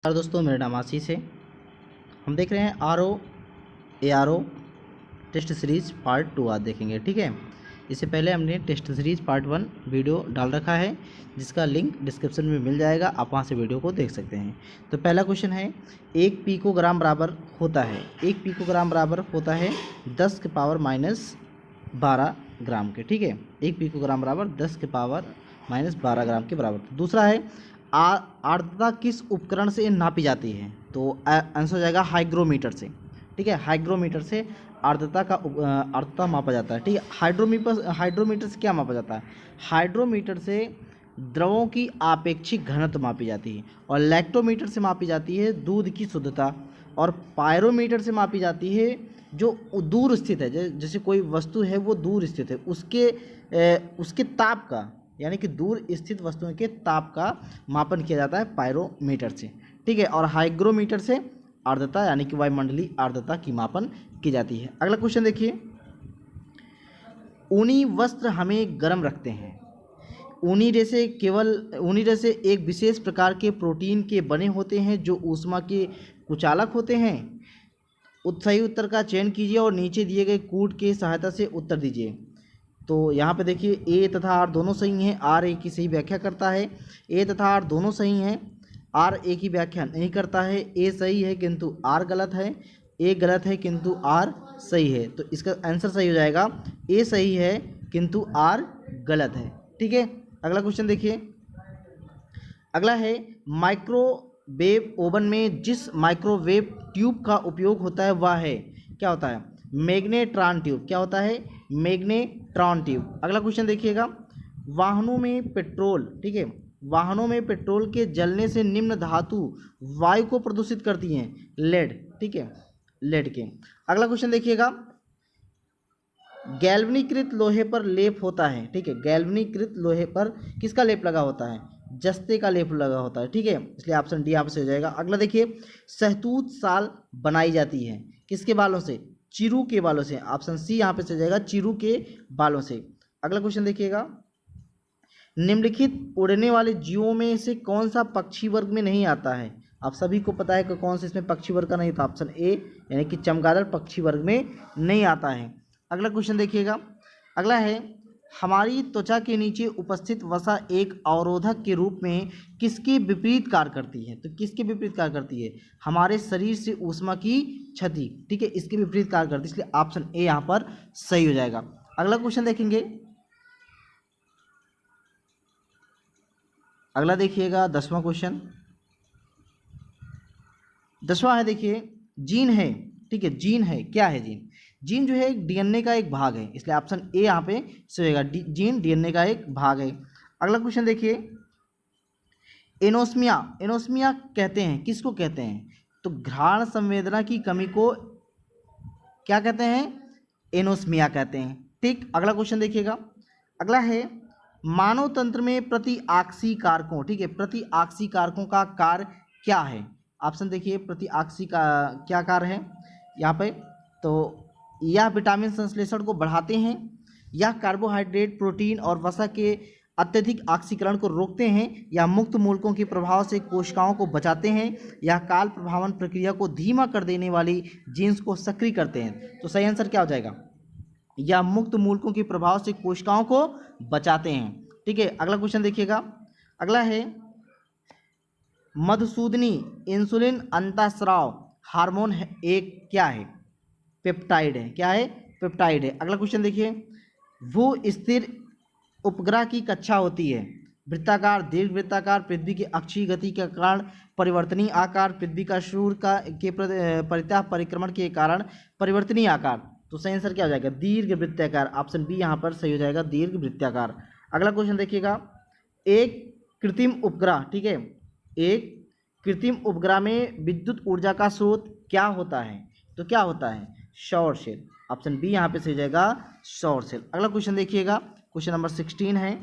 नमस्कार दोस्तों, मेरा नाम आशीष है। हम देख रहे हैं ARO टेस्ट सीरीज़ पार्ट 2 आज देखेंगे। ठीक है, इससे पहले हमने टेस्ट सीरीज़ पार्ट 1 वीडियो डाल रखा है, जिसका लिंक डिस्क्रिप्शन में मिल जाएगा, आप वहां से वीडियो को देख सकते हैं। तो पहला क्वेश्चन है, 1 पिकोग्राम बराबर होता है 1 पिकोग्राम बराबर होता है 10 के पावर माइनस 12 ग्राम के। ठीक है, 1 पिकोग्राम बराबर 10 के पावर माइनस 12 ग्राम के बराबर। दूसरा है, आर्द्रता किस उपकरण से नापी जाती है? तो आंसर हो जाएगा हाइग्रोमीटर से। ठीक है, हाइग्रोमीटर से आर्द्रता मापा जाता है। ठीक है, हाइड्रोमीटर से क्या मापा जाता है? हाइड्रोमीटर से द्रवों की आपेक्षिक घनत्व मापी जाती है, और लैक्टोमीटर से मापी जाती है दूध की शुद्धता, और पायरोमीटर से मापी जाती है जो दूर स्थित है, जैसे कोई वस्तु है वो दूर स्थित है, उसके ताप का, यानी कि दूर स्थित वस्तुओं के ताप का मापन किया जाता है पायरोमीटर से। ठीक है, और हाइग्रोमीटर से आर्द्रता यानी कि वायुमंडलीय आर्द्रता की मापन की जाती है। अगला क्वेश्चन देखिए, ऊनी वस्त्र हमें गर्म रखते हैं। ऊनी रेशे एक विशेष प्रकार के प्रोटीन के बने होते हैं जो ऊष्मा के कुचालक होते हैं। सही उत्तर का चयन कीजिए और नीचे दिए गए कूट की सहायता से उत्तर दीजिए। तो यहाँ पे देखिए, ए तथा आर दोनों सही हैं, आर ए की सही व्याख्या करता है। ए तथा आर दोनों सही हैं, आर ए की व्याख्या नहीं करता है। ए सही है किंतु आर गलत है, ए गलत है किंतु आर सही है। तो इसका आंसर सही हो जाएगा, ए सही है किंतु आर गलत है। ठीक है, अगला क्वेश्चन देखिए। अगला है, माइक्रोवेव ओवन में जिस माइक्रोवेव ट्यूब का उपयोग होता है वह है, क्या होता है? Magnetron tube. क्या होता है? Magnetron tube. अगला क्वेश्चन देखिएगा, वाहनों में पेट्रोल, ठीक है, वाहनों में पेट्रोल के जलने से निम्न धातु वायु को प्रदूषित करती हैं। लेड। ठीक है, लेड के। अगला क्वेश्चन देखिएगा, गैल्वनीकृत लोहे पर लेप होता है। ठीक है, गैल्वनीकृत लोहे पर किसका लेप लगा होता है? जस्ते का लेप लगा होता है। ठीक है, इसलिए ऑप्शन डी यहाँ पे से हो जाएगा। अगला देखिए, शहतूत शाल बनाई जाती है किसके बालों से? चिरू के बालों से। ऑप्शन सी यहाँ पे से हो जाएगा, चिरू के बालों से। अगला क्वेश्चन देखिएगा, निम्नलिखित उड़ने वाले जीवों में से कौन सा पक्षी वर्ग में नहीं आता है? आप सभी को पता है कि कौन सा इसमें पक्षी वर्ग का नहीं था। ऑप्शन ए यानी कि चमगादड़ पक्षी वर्ग में नहीं आता है। अगला क्वेश्चन देखिएगा, अगला है, हमारी त्वचा के नीचे उपस्थित वसा एक अवरोधक के रूप में किसके विपरीत कार्य करती है? तो किसके विपरीत कार्य करती है? हमारे शरीर से ऊष्मा की क्षति। ठीक है, इसके विपरीत कार्य करती है, इसलिए ऑप्शन ए यहाँ पर सही हो जाएगा। अगला क्वेश्चन देखेंगे, अगला देखिएगा 10वां क्वेश्चन। 10वां है, देखिए, जीन है। ठीक है, जीन है, क्या है जीन? जीन जो है डीएनए का एक भाग है, इसलिए ऑप्शन ए यहाँ पे सही होगा, जीन डीएनए का एक भाग है। अगला क्वेश्चन देखिए, एनोस्मिया। एनोस्मिया कहते हैं, किसको कहते हैं? तो घ्राण संवेदना की कमी को क्या कहते हैं? एनोस्मिया कहते हैं। ठीक, अगला क्वेश्चन देखिएगा, अगला है, मानव तंत्र में प्रतिआक्सी कारकों, ठीक है, प्रतिआक्सी कारकों का कार्य क्या है? ऑप्शन देखिए, प्रतिआक्सी का क्या कार्य है यहाँ पे? तो यह विटामिन संश्लेषण को बढ़ाते हैं, यह कार्बोहाइड्रेट, प्रोटीन और वसा के अत्यधिक ऑक्सीकरण को रोकते हैं, या मुक्त मूलकों के प्रभाव से कोशिकाओं को बचाते हैं, या काल प्रभावन प्रक्रिया को धीमा कर देने वाली जीन्स को सक्रिय करते हैं। तो सही आंसर क्या हो जाएगा? या मुक्त मूलकों के प्रभाव से कोशिकाओं को बचाते हैं। ठीक है, अगला क्वेश्चन देखिएगा, अगला है, मधुसूदनी इंसुलिन अंतःस्राव हार्मोन है, एक क्या है? पेप्टाइड है। क्या है? पेप्टाइड है। अगला क्वेश्चन देखिए, भू स्थिर उपग्रह की कक्षा होती है वृत्ताकार, दीर्घ वृत्ताकार, पृथ्वी की अक्षीय गति के कारण परिवर्तनीय आकार, पृथ्वी का सूर्य के परितः परिक्रमण के कारण परिवर्तनीय आकार। तो सही आंसर क्या हो जाएगा? दीर्घ वृत्ताकार। ऑप्शन बी यहाँ पर सही हो जाएगा, दीर्घ वृत्ताकार। अगला क्वेश्चन देखिएगा, एक कृत्रिम उपग्रह, ठीक है, एक कृत्रिम उपग्रह में विद्युत ऊर्जा का स्रोत क्या होता है? तो क्या होता है? सौर सेल। ऑप्शन बी यहाँ पे सही हो जाएगा, सौर सेल। अगला क्वेश्चन देखिएगा, क्वेश्चन नंबर 16 है,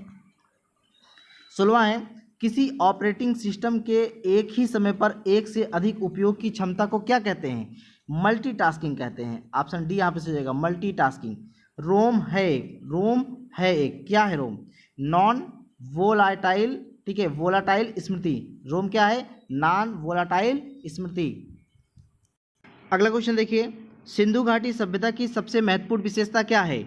16वां है, किसी ऑपरेटिंग सिस्टम के एक ही समय पर एक से अधिक उपयोग की क्षमता को क्या कहते हैं? मल्टीटास्किंग कहते हैं। ऑप्शन डी यहाँ पे सही हो जाएगा, मल्टीटास्किंग। रोम है एक, क्या है रोम? नॉन वोलाटाइल ठीक है, वोलाटाइल स्मृति। रोम क्या है? नॉन वोलाटाइल स्मृति। अगला क्वेश्चन देखिए, सिंधु घाटी सभ्यता की सबसे महत्वपूर्ण विशेषता क्या है?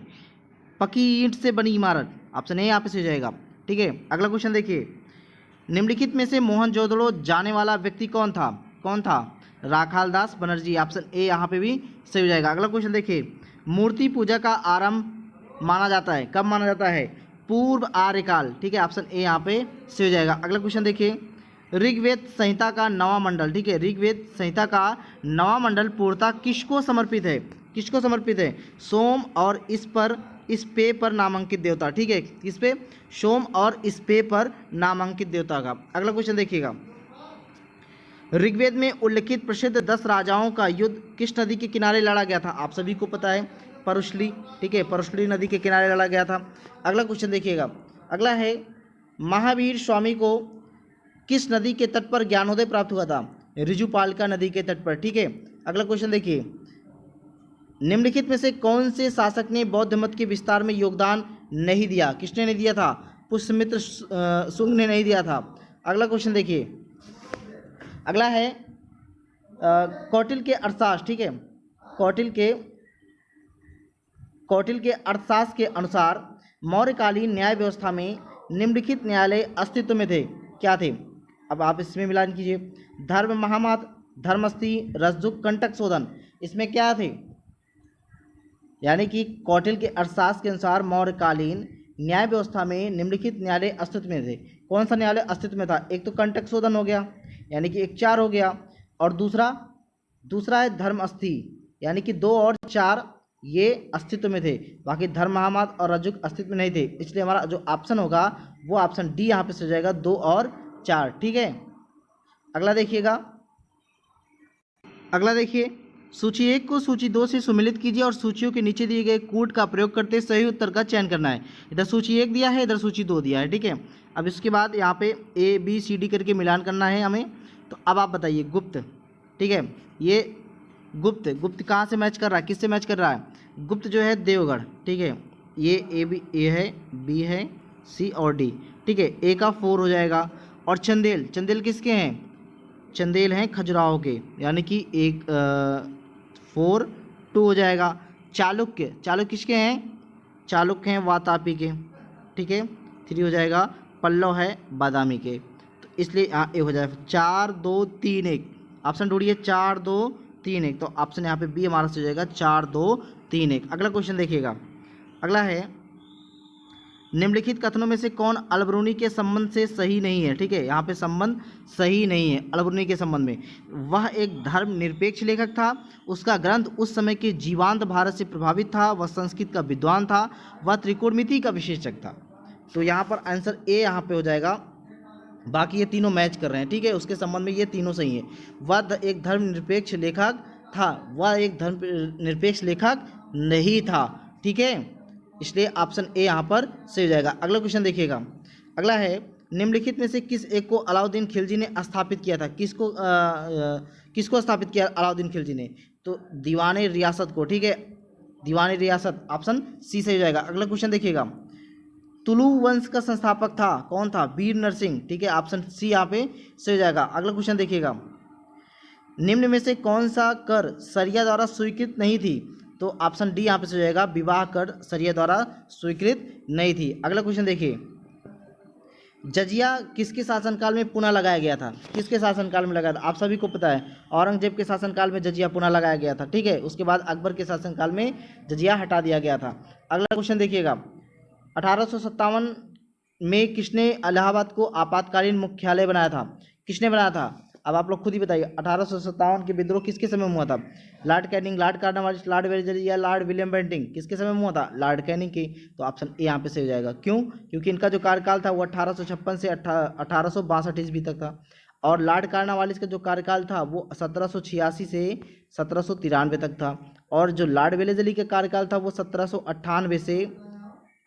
पकी ईंट से बनी इमारत। ऑप्शन ए यहाँ पे सही हो जाएगा। ठीक है, अगला क्वेश्चन देखिए, निम्नलिखित में से मोहनजोदड़ो जाने वाला व्यक्ति कौन था? कौन था? राखालदास बनर्जी। ऑप्शन ए यहाँ पे भी सही हो जाएगा। अगला क्वेश्चन देखिए, मूर्ति पूजा का आरंभ माना जाता है, कब माना जाता है? पूर्व आर्यकाल। ठीक है, ऑप्शन ए यहाँ पे सही हो जाएगा। अगला क्वेश्चन देखिए, ऋग्वेद संहिता का नवा मंडल। ठीक है, ऋग्वेद संहिता का नवा मंडल पूर्णतः किसको समर्पित है? किसको समर्पित है? सोम और इस पे पर नामांकित देवता। ठीक है, किस पे? सोम और इस पे पर नामांकित देवता का। अगला क्वेश्चन देखिएगा, ऋग्वेद में उल्लिखित प्रसिद्ध 10 राजाओं का युद्ध किस नदी के किनारे लड़ा गया था? आप सभी को पता है, परुशली। ठीक है, परुशली नदी के किनारे लड़ा गया था। अगला क्वेश्चन देखिएगा, अगला है, महावीर स्वामी को किस नदी के तट पर ज्ञानोदय प्राप्त हुआ था? ऋजुपालिका नदी के तट पर। ठीक है, अगला क्वेश्चन देखिए, निम्नलिखित में से कौन से शासक ने बौद्ध मत के विस्तार में योगदान नहीं दिया? किसने नहीं दिया था? पुष्यमित्र शुंग ने नहीं दिया था। अगला क्वेश्चन देखिए, अगला है कौटिल्य के अर्थशास्त्र। ठीक है, कौटिल्य के अर्थशास्त्र के अनुसार मौर्यकालीन न्याय व्यवस्था में निम्नलिखित न्यायालय अस्तित्व में थे, क्या थे? अब आप इसमें मिलान कीजिए, धर्म महामात, धर्मस्थी, रसजुक, कंटक शोधन। इसमें क्या थे? यानी कि कौटिल्य के अर्थशास्त्र के अनुसार मौर्यकालीन न्याय व्यवस्था में निम्नलिखित न्यायालय अस्तित्व में थे। कौन सा न्यायालय अस्तित्व में था? एक तो कंटक शोधन हो गया, यानी कि 1 4 हो गया, और दूसरा है धर्मस्थी, यानी कि 2 और 4 ये अस्तित्व में थे। बाकी धर्म महामात और रजुक अस्तित्व में नहीं थे, इसलिए हमारा जो ऑप्शन होगा वो ऑप्शन डी यहाँ पे से हो जाएगा, 2 और 4। ठीक है, अगला देखिएगा, अगला देखिए, सूची 1 को सूची 2 से सुमिलित कीजिए और सूचियों के नीचे दिए गए कूट का प्रयोग करते सही उत्तर का चयन करना है। इधर सूची 1 दिया है, इधर सूची 2 दिया है। ठीक है, अब इसके बाद यहाँ पे ए बी सी डी करके मिलान करना है हमें। तो अब आप बताइए, गुप्त। ठीक है, ये गुप्त कहाँ से मैच कर रहा है? किससे मैच कर रहा है? गुप्त जो है देवगढ़। ठीक है, ये ए है, बी है, सी और डी। ठीक है, ए का 4 हो जाएगा। और चंदेल किसके हैं? चंदेल हैं खजुराहो के, यानी कि 4 2 हो जाएगा। चालुक्य किसके हैं? चालुक्य हैं वातापी के। ठीक है, 3 हो जाएगा। पल्लव है बादामी के, तो इसलिए यहाँ ए हो जाएगा। 4 2 3 1 ऑप्शन ढूंढिए, 4 2 3 1, तो ऑप्शन यहाँ पे बी हमारा से हो जाएगा, 4 2 3 1। अगला क्वेश्चन देखिएगा, अगला है, निम्नलिखित कथनों में से कौन अलबरूनी के संबंध से सही नहीं है? ठीक है, यहाँ पे संबंध सही नहीं है अलबरूनी के संबंध में। वह एक धर्मनिरपेक्ष लेखक था, उसका ग्रंथ उस समय के जीवांत भारत से प्रभावित था, वह संस्कृत का विद्वान था, वह त्रिकोणमिति का विशेषज्ञ था। तो यहाँ पर आंसर ए यहाँ पे हो जाएगा। बाकी ये तीनों मैच कर रहे हैं। ठीक है, उसके संबंध में ये तीनों सही है। वह एक धर्मनिरपेक्ष लेखक था, वह एक धर्मनिरपेक्ष लेखक नहीं था। ठीक है, इसलिए ऑप्शन ए यहाँ पर सही हो जाएगा। अगला क्वेश्चन देखिएगा, अगला है, निम्नलिखित में से किस एक को अलाउद्दीन खिलजी ने स्थापित किया था? किसको स्थापित किया अलाउद्दीन खिलजी ने? तो दीवाने रियासत को। ठीक है, दीवाने रियासत, ऑप्शन सी सही हो जाएगा। अगला क्वेश्चन देखिएगा, तुलु वंश का संस्थापक था, कौन था? वीर नरसिंह। ठीक है, ऑप्शन सी यहाँ पे सही हो जाएगा। अगला क्वेश्चन देखिएगा, निम्न में से कौन सा कर सरिया द्वारा स्वीकृत नहीं थी? तो ऑप्शन डी यहाँ पे हो जाएगा, विवाह कर सरिया द्वारा स्वीकृत नहीं थी। अगला क्वेश्चन देखिए, जजिया किसके शासनकाल में पुनः लगाया गया था? किसके शासनकाल में लगाया था? आप सभी को पता है, औरंगजेब के शासनकाल में जजिया पुनः लगाया गया था। ठीक है, उसके बाद अकबर के शासनकाल में जजिया हटा दिया गया था। अगला क्वेश्चन देखिएगा, 1857 में किसने इलाहाबाद को आपातकालीन मुख्यालय बनाया था? किसने बनाया था? अब आप लोग खुद ही बताइए, 1857 के विद्रोह किसके समय में हुआ था? Lord Canning, Lord Cornwallis, Lord Wellesley या लॉर्ड विलियम बेंटिंग? किसके समय में हुआ था? लॉर्ड कैनिंग की। तो ऑप्शन ए यहाँ पे सही हो जाएगा। क्यों? क्योंकि इनका जो कार्यकाल था वो 1856 से 1862 ईस्वी तक था, और लॉर्ड कार्नवालिस का जो कार्यकाल था वो 1786 से 1793 तक था, और जो लॉर्ड वेलेस्ली का कार्यकाल था वो 1798 से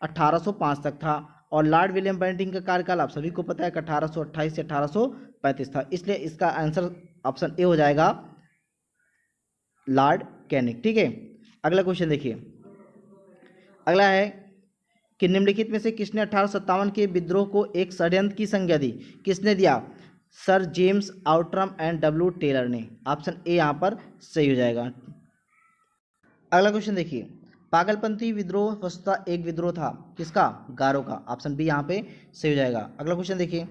1805 तक था, और लॉर्ड विलियम बेंटिंग का कार्यकाल आप सभी को पता है कि 1828 से 1835 था। इसलिए इसका आंसर ऑप्शन ए हो जाएगा, लॉर्ड कैनिंग। ठीक है, अगला क्वेश्चन देखिए, अगला है, कि निम्नलिखित में से किसने 1857 के विद्रोह को एक षड्यंत्र की संज्ञा दी? किसने दिया? Sir James Outram and W Taylor ने। ऑप्शन ए यहाँ पर सही हो जाएगा। अगला क्वेश्चन देखिए, पागलपंथी विद्रोह वस्तुतः एक विद्रोह था, किसका? गारो का। ऑप्शन बी यहाँ पे सही हो जाएगा। अगला क्वेश्चन देखिए,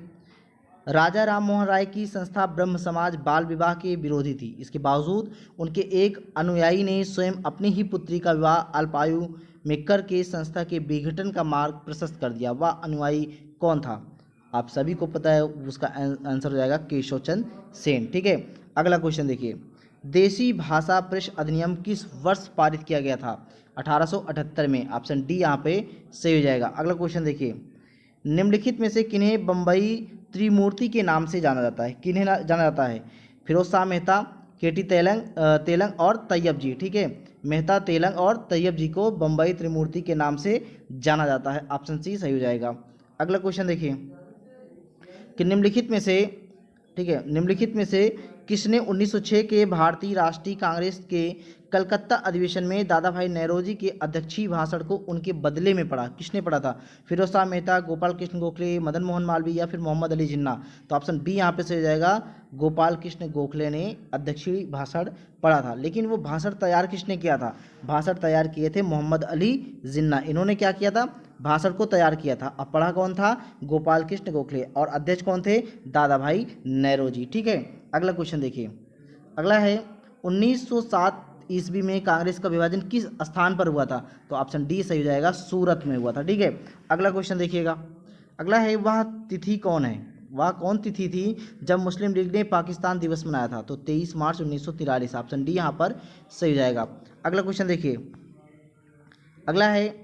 राजा राम मोहन राय की संस्था ब्रह्म समाज बाल विवाह के विरोधी थी, इसके बावजूद उनके एक अनुयायी ने स्वयं अपनी ही पुत्री का विवाह अल्पायु में करके संस्था के विघटन का मार्ग प्रशस्त कर दिया। वह अनुयायी कौन था? आप सभी को पता है, उसका आंसर हो जाएगा केशव चंद्र सेन। ठीक है। अगला क्वेश्चन देखिए, देशी भाषा परिषद अधिनियम किस वर्ष पारित किया गया था? 1878 में। ऑप्शन डी यहाँ पे सही हो जाएगा। अगला क्वेश्चन देखिए, निम्नलिखित में से किन्हें बम्बई त्रिमूर्ति के नाम से जाना जाता है? किन्हें जाना जाता है? फिरोज शाह मेहता, केटी तेलंग और तैयब जी। ठीक है, मेहता, तेलंग और तैयब जी को बम्बई त्रिमूर्ति के नाम से जाना जाता है। ऑप्शन सी सही हो जाएगा। अगला क्वेश्चन देखिए, कि निम्नलिखित में से, ठीक है, निम्नलिखित में से किसने 1906 के भारतीय राष्ट्रीय कांग्रेस के कलकत्ता अधिवेशन में दादा भाई नौरोजी के अध्यक्षीय भाषण को उनके बदले में पढ़ा? किसने पढ़ा था? फिरोज शाह मेहता, गोपाल कृष्ण गोखले, मदन मोहन मालवीय या फिर मोहम्मद अली जिन्ना? तो ऑप्शन बी यहाँ पे सही हो जाएगा, गोपाल कृष्ण गोखले ने अध्यक्षीय भाषण पढ़ा था। लेकिन वो भाषण तैयार किसने किया था? भाषण तैयार किए थे मोहम्मद अली जिन्ना। इन्होंने क्या किया था? भाषण को तैयार किया था। अब पढ़ा कौन था? गोपाल कृष्ण गोखले। और अध्यक्ष कौन थे? दादा भाई नौरोजी। ठीक है। अगला क्वेश्चन देखिए, अगला है 1907 ईस्वी में कांग्रेस का विभाजन किस स्थान पर हुआ था? तो ऑप्शन डी सही हो जाएगा, सूरत में हुआ था। ठीक है। अगला क्वेश्चन देखिएगा, अगला है वह तिथि कौन है? वह कौन तिथि थी जब मुस्लिम लीग ने पाकिस्तान दिवस मनाया था? तो 23 मार्च 1943। ऑप्शन डी यहाँ पर सही हो जाएगा। अगला क्वेश्चन देखिए, अगला है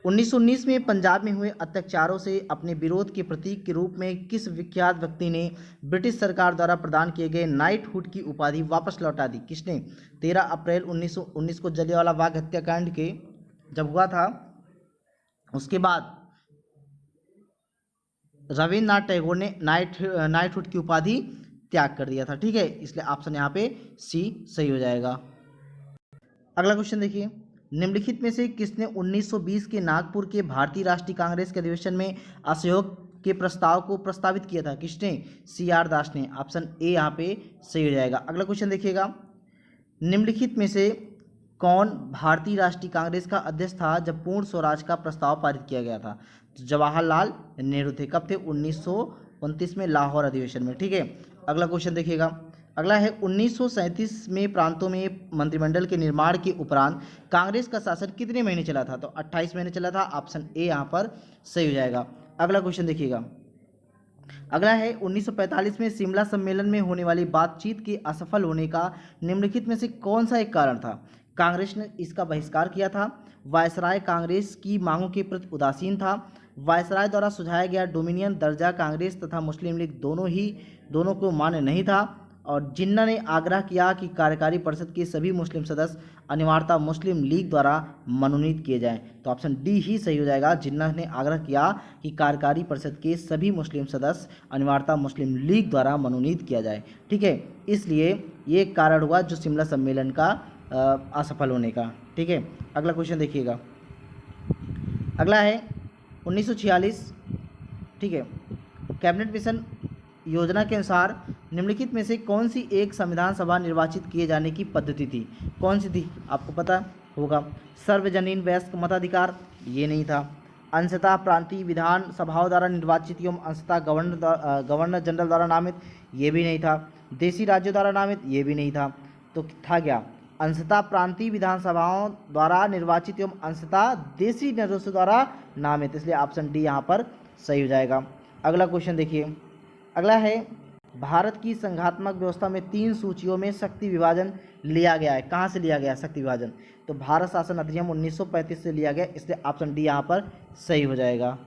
1919 में पंजाब में हुए अत्याचारों से अपने विरोध के प्रतीक के रूप में किस विख्यात व्यक्ति ने ब्रिटिश सरकार द्वारा प्रदान किए गए नाइटहुड की उपाधि वापस लौटा दी? किसने? 13 अप्रैल 1919 को जलियांवाला बाग हत्याकांड के जब हुआ था, उसके बाद रविन्द्रनाथ टैगोर ने नाइटहुड की उपाधि त्याग कर दिया था। ठीक है, इसलिए ऑप्शन यहाँ पे सी सही हो जाएगा। अगला क्वेश्चन देखिए, निम्नलिखित में से किसने 1920 के नागपुर के भारतीय राष्ट्रीय कांग्रेस के अधिवेशन में असहयोग के प्रस्ताव को प्रस्तावित किया था? किसने? CR दास ने। ऑप्शन ए यहाँ पे सही हो जाएगा। अगला क्वेश्चन देखिएगा, निम्नलिखित में से कौन भारतीय राष्ट्रीय कांग्रेस का अध्यक्ष था जब पूर्ण स्वराज का प्रस्ताव पारित किया गया था? तो जवाहरलाल नेहरू थे। कब थे? 1929 में लाहौर अधिवेशन में। ठीक है। अगला क्वेश्चन देखिएगा, अगला है 1937 में प्रांतों में मंत्रिमंडल के निर्माण के उपरांत कांग्रेस का शासन कितने महीने चला था? तो 28 महीने चला था। ऑप्शन ए यहाँ पर सही हो जाएगा। अगला क्वेश्चन देखिएगा, अगला है 1945 में शिमला सम्मेलन में होने वाली बातचीत के असफल होने का निम्नलिखित में से कौन सा एक कारण था? कांग्रेस ने इसका बहिष्कार किया था, वायसराय कांग्रेस की मांगों के प्रति उदासीन था, वायसराय द्वारा सुझाया गया डोमिनियन दर्जा कांग्रेस तथा मुस्लिम लीग दोनों को मान्य नहीं था, और जिन्ना ने आग्रह किया कि कार्यकारी परिषद के सभी मुस्लिम सदस्य अनिवार्यता मुस्लिम लीग द्वारा मनोनीत किए जाएं। तो ऑप्शन डी ही सही हो जाएगा, जिन्ना ने आग्रह किया कि कार्यकारी परिषद के सभी मुस्लिम सदस्य अनिवार्यता मुस्लिम लीग द्वारा मनोनीत किया जाए। ठीक है, इसलिए ये कारण हुआ जो शिमला सम्मेलन का असफल होने का। ठीक है। अगला क्वेश्चन देखिएगा, अगला है 1946। ठीक है, कैबिनेट मिशन योजना के अनुसार निम्नलिखित में से कौन सी एक संविधान सभा निर्वाचित किए जाने की पद्धति थी? कौन सी थी? आपको पता होगा। सर्वजनीन वयस्क मताधिकार, ये नहीं था। अंशतः प्रांतीय विधान सभाओं द्वारा निर्वाचित एवं अंशतः गवर्नर जनरल द्वारा नामित, ये भी नहीं था। देशी राज्यों द्वारा नामित, ये भी नहीं था। तो था क्या? अंशतः प्रांतीय विधानसभाओं द्वारा निर्वाचित एवं अंशतः देशी राज्यों द्वारा नामित, इसलिए ऑप्शन डी यहाँ पर सही हो जाएगा। अगला क्वेश्चन देखिए, अगला है भारत की संघात्मक व्यवस्था में 3 सूचियों में शक्ति विभाजन लिया गया है। कहाँ से लिया गया शक्ति विभाजन? तो भारत शासन अधिनियम 1935 से लिया गया, इसलिए ऑप्शन डी यहाँ पर सही हो जाएगा।